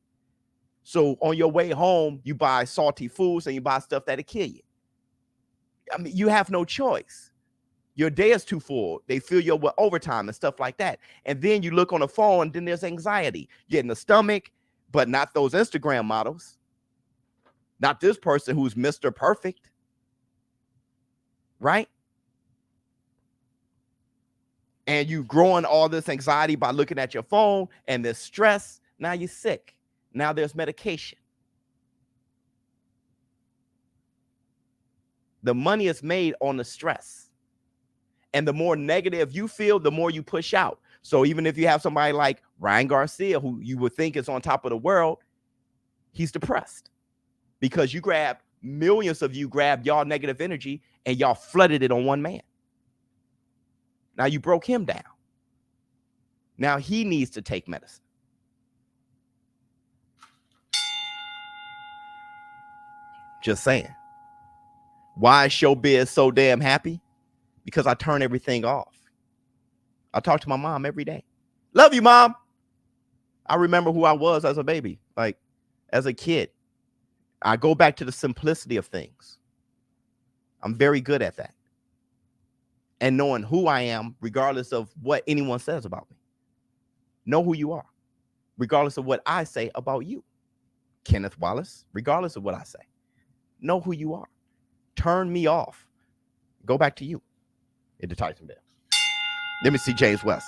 So on your way home, you buy salty foods and you buy stuff that'll kill you. I mean, you have no choice. Your day is too full. They fill you up with overtime and stuff like that. And then you look on the phone, and then there's anxiety. You're in the stomach, but not those Instagram models. Not this person who's Mr. Perfect. Right? And you growing all this anxiety by looking at your phone and this stress. Now you're sick. Now there's medication. The money is made on the stress. And the more negative you feel, the more you push out. So even if you have somebody like Ryan Garcia, who you would think is on top of the world, he's depressed because millions of you grabbed y'all negative energy and y'all flooded it on one man. Now you broke him down. Now he needs to take medicine. Just saying. Why is ShowBizz so damn happy? Because I turn everything off. I talk to my mom every day. Love you, Mom. I remember who I was as a baby, like as a kid. I go back to the simplicity of things. I'm very good at that. And knowing who I am, regardless of what anyone says about me. Know who you are, regardless of what I say about you. Kenneth Wallace, regardless of what I say. Know who you are. Turn me off. Go back to you. Into Tyson Bell. Let me see James West.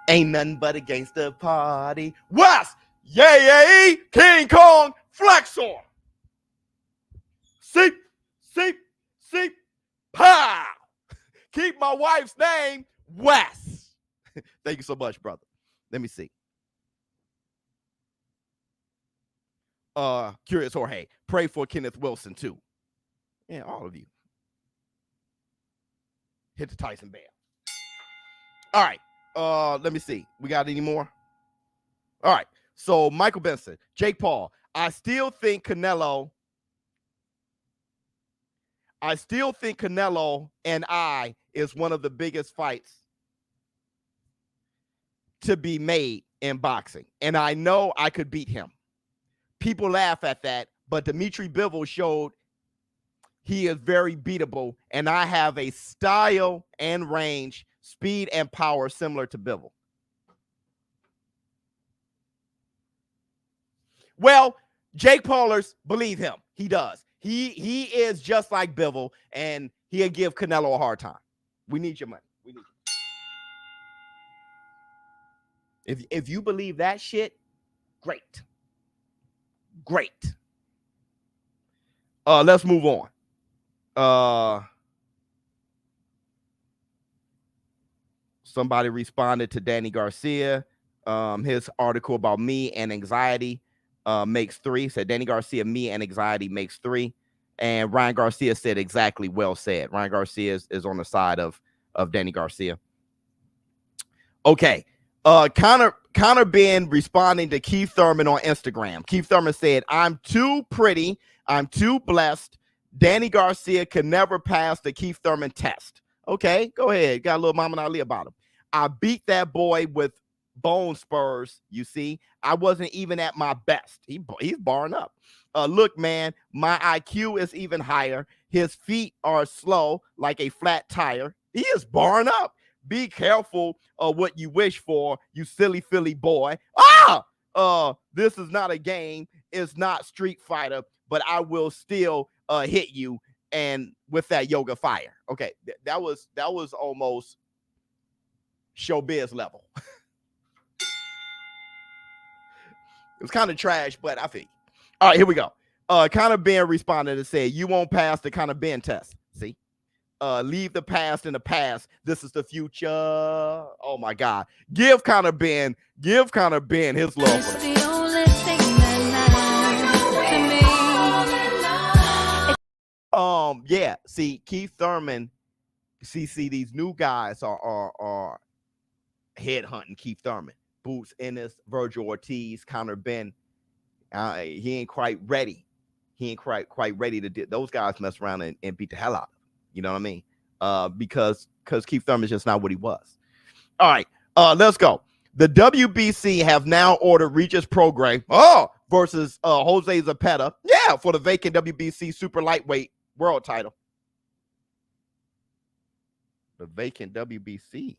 Ain't nothing but a gangster party. West! Yay! King Kong flex on. See, pow! Keep my wife's name West. Thank you so much, brother. Let me see. Curious Jorge. Pray for Kenneth Wilson too. Yeah, all of you. Hit the Tyson Bell. All right. Let me see. We got any more? All right. So Michael Benson, Jake Paul. I still think Canelo and I is one of the biggest fights to be made in boxing. And I know I could beat him. People laugh at that, but Dimitri Bivol showed he is very beatable, and I have a style and range, speed and power similar to Bivol. Well, Jake Paulers, believe him. He does. He is just like Bivol, and he'll give Canelo a hard time. We need your money. We need you. If you believe that shit, great. Great. Let's move on. Somebody responded to Danny Garcia. His article about me and anxiety makes 3. Said Danny Garcia, me and anxiety makes 3. And Ryan Garcia said exactly, well said. Ryan Garcia is on the side of Danny Garcia. Okay. Connor Ben responding to Keith Thurman on Instagram. Keith Thurman said, I'm too pretty. I'm too blessed. Danny Garcia can never pass the Keith Thurman test. Okay, go ahead. Got a little Muhammad Ali about him. I beat that boy with bone spurs. You see, I wasn't even at my best. He's barring up. Look, man, my IQ is even higher. His feet are slow like a flat tire. He is barring up. Be careful of what you wish for, you silly Philly boy. This is not a game. It's not Street Fighter, but I will still hit you. And with that yoga fire. Okay, that was almost ShowBizz level. It was kind of trash, but I feel you. All right, here we go. Connor Ben responded and said, you won't pass the Connor Ben test. See? Leave the past in the past. This is the future. Oh my God. Give Connor Ben his love. It's the only thing that matters to me. Yeah. See, Keith Thurman. See, these new guys are headhunting Keith Thurman. Boots Ennis, Virgil Ortiz, Connor Ben. He ain't quite ready. He ain't quite ready to do. Those guys mess around and beat the hell out of him. You know what I mean? Because Keith Thurman is just not what he was. All right, let's go. The WBC have now ordered Regis Prograis versus Jose Zepeda. Yeah, for the vacant WBC super lightweight world title. The vacant WBC.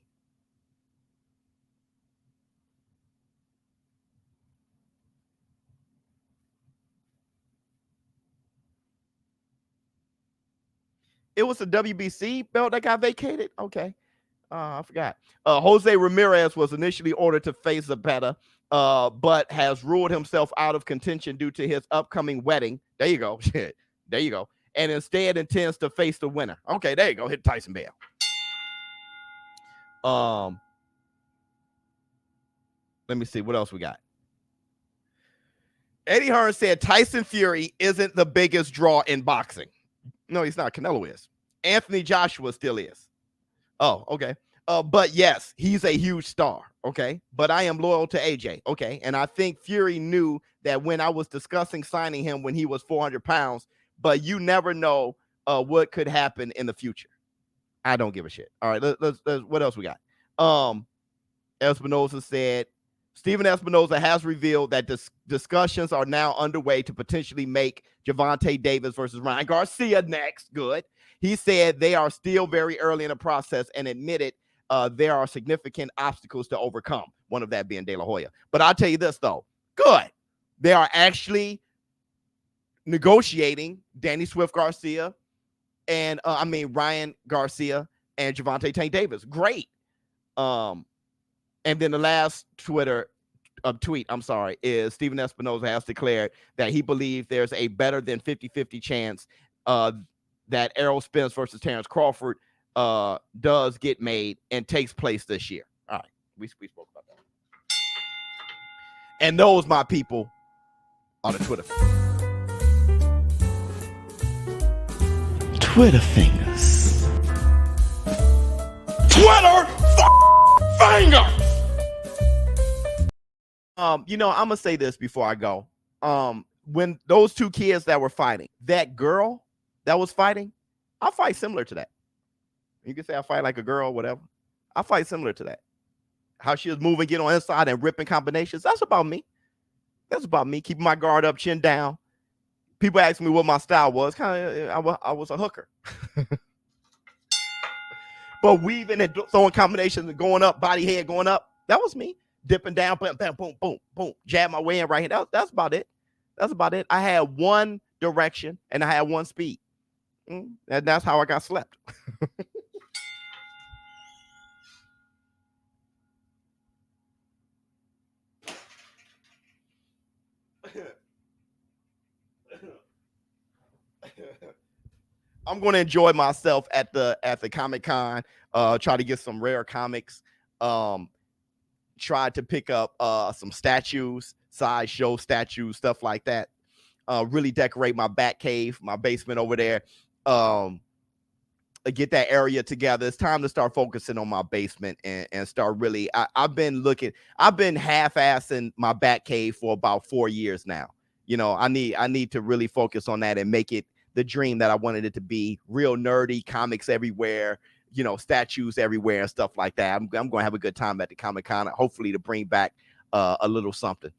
It was a WBC belt that got vacated. Okay. I forgot. Jose Ramirez was initially ordered to face Zepeda, but has ruled himself out of contention due to his upcoming wedding. There you go. Shit. There you go. And instead intends to face the winner. Okay, there you go. Hit Tyson Bale. Let me see what else we got. Eddie Hearn said Tyson Fury isn't the biggest draw in boxing. No, he's not. Canelo is. Anthony Joshua still is. Oh, okay. But yes, he's a huge star. Okay. But I am loyal to AJ. Okay. And I think Fury knew that when I was discussing signing him when he was 400 pounds, but you never know what could happen in the future. I don't give a shit. All right. Let's what else we got? Espinoza said, Stephen Espinoza has revealed that discussions are now underway to potentially make Gervonta Davis versus Ryan Garcia next. Good. He said they are still very early in the process and admitted there are significant obstacles to overcome, one of that being De La Hoya. But I'll tell you this, though. Good. They are actually negotiating Danny Swift Garcia and, Ryan Garcia and Gervonta Tank Davis. Great. And then the last tweet, is Stephen Espinoza has declared that he believes there's a better than 50-50 chance that Errol Spence versus Terrence Crawford does get made and takes place this year. All right, we spoke about that. And those, my people, are the Twitter fingers. Twitter fingers. Twitter fingers. I'm gonna say this before I go. When those two kids that were fighting, that girl that was fighting, I fight similar to that. You can say I fight like a girl, whatever. I fight similar to that. How she was moving, getting on inside and ripping combinations. That's about me. That's about me keeping my guard up, chin down. People ask me what my style was. Kind of, I was a hooker. But weaving and throwing combinations and going up, body head going up. That was me. Dipping down, bam, bam, boom, boom, boom. Jab my way in right here. That's about it. That's about it. I had one direction and I had one speed. And that's how I got slept. I'm going to enjoy myself at the Comic-Con. Try to get some rare comics. Try to pick up some statues, sideshow statues, stuff like that. Really decorate my back cave, my basement over there. Get that area together. It's time to start focusing on my basement and start really. I've been half-assing my back cave for about 4 years now. You know, I need to really focus on that and make it the dream that I wanted it to be. Real nerdy, comics everywhere, you know, statues everywhere and stuff like that. I'm going to have a good time at the Comic-Con, hopefully to bring back a little something.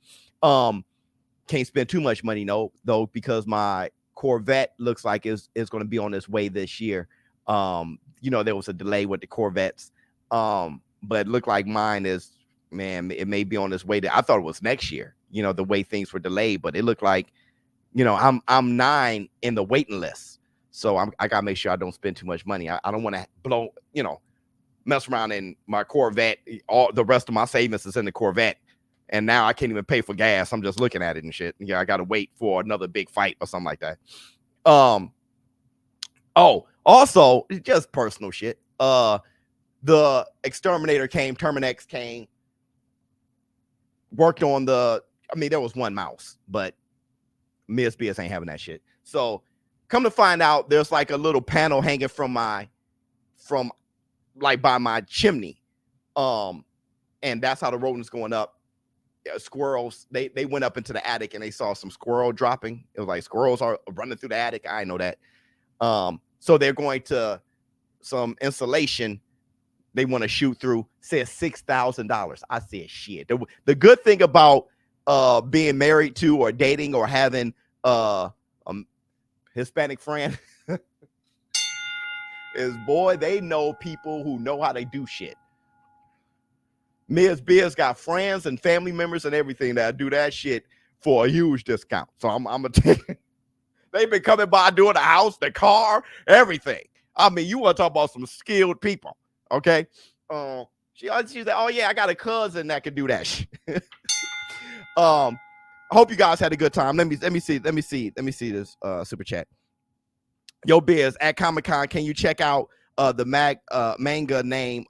Can't spend too much money though, because my Corvette looks like is going to be on its way this year. You know, there was a delay with the Corvettes, but it looked like mine is, man, it may be on its way I thought it was next year, you know, the way things were delayed, but it looked like, you know, I'm 9 in the waiting list. So I got to make sure I don't spend too much money. I don't want to blow, you know, mess around in my Corvette. All the rest of my savings is in the Corvette. And now I can't even pay for gas. I'm just looking at it and shit. Yeah, I got to wait for another big fight or something like that. Oh, also, just personal shit. The Exterminator came, Terminex came, worked on there was one mouse, but Miss BS ain't having that shit. So come to find out, there's like a little panel hanging from by my chimney. And that's how the rodents going up. Squirrels, they went up into the attic and they saw some squirrel dropping. It was like squirrels are running through the attic. I know that. So they're going to some insulation they want to shoot through, says $6,000. I said, shit. The good thing about being married to or dating or having a Hispanic friend is, boy, they know people who know how they do shit. Ms. Biz got friends and family members and everything that do that shit for a huge discount. So I'm gonna take. They've been coming by doing the house, the car, everything. I mean, you want to talk about some skilled people, okay? She said, "Oh yeah, I got a cousin that can do that shit." I hope you guys had a good time. Let me see this super chat. Yo, Biz, at Comic-Con, can you check out the manga name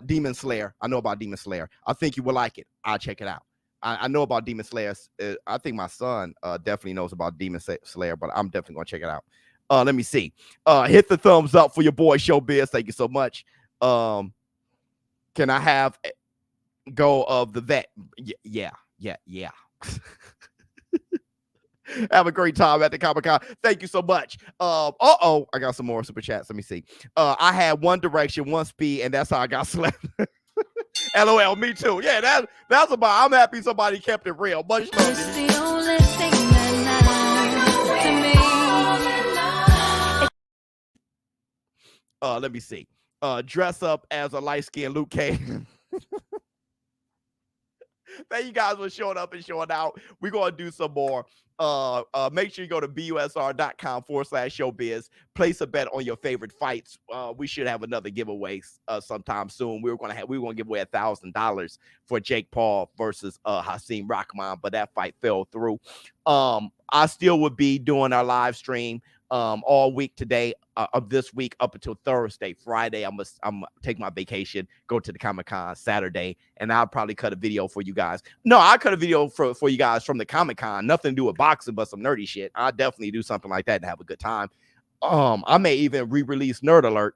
Demon Slayer? I know about Demon Slayer. I think you will like it. I'll check it out. I know about Demon Slayer. I think my son definitely knows about Demon Slayer, but I'm definitely gonna check it out. Let me see. Hit the thumbs up for your boy ShowBizz. Thank you so much. Can I have go of the vet? Yeah. Have a great time at the Comic-Con. Thank you so much. I got some more super chats. Let me see. I had one direction, one speed, and that's how I got slept. LOL, me too. Yeah, that's about. I'm happy somebody kept it real. Much love. It's the only thing that matters to me. Let me see. Dress up as a light-skinned Luke Cage. Thank you guys for showing up and showing out. We're going to do some more. Make sure you go to busr.com/showbiz. Place a bet on your favorite fights. We should have another giveaway sometime soon. We were going to give away $1,000 for Jake Paul versus Hasim Rahman, but that fight fell through. I still would be doing our live stream all week today of this week up until Thursday. Friday, I'm gonna take my vacation, go to the Comic-Con Saturday, and I'll probably cut a video for you guys. No, I cut a video for you guys from the Comic-Con. Nothing to do with boxing, but some nerdy shit. I'll definitely do something like that and have a good time. I may even re-release Nerd Alert.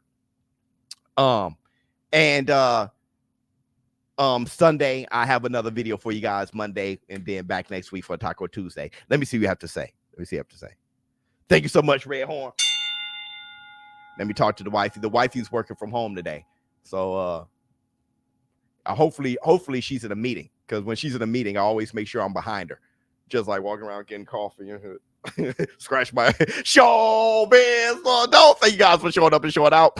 Sunday, I have another video for you guys Monday, and then back next week for Taco Tuesday. Let me see what you have to say. Thank you so much, Red Horn. Let me talk to the wifey. The wifey's working from home today. So hopefully she's in a meeting, because when she's in a meeting, I always make sure I'm behind her just like walking around getting coffee and scratch my showbiz. Don't thank you guys for showing up and showing out.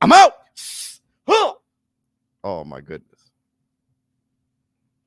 I'm out. Oh my goodness.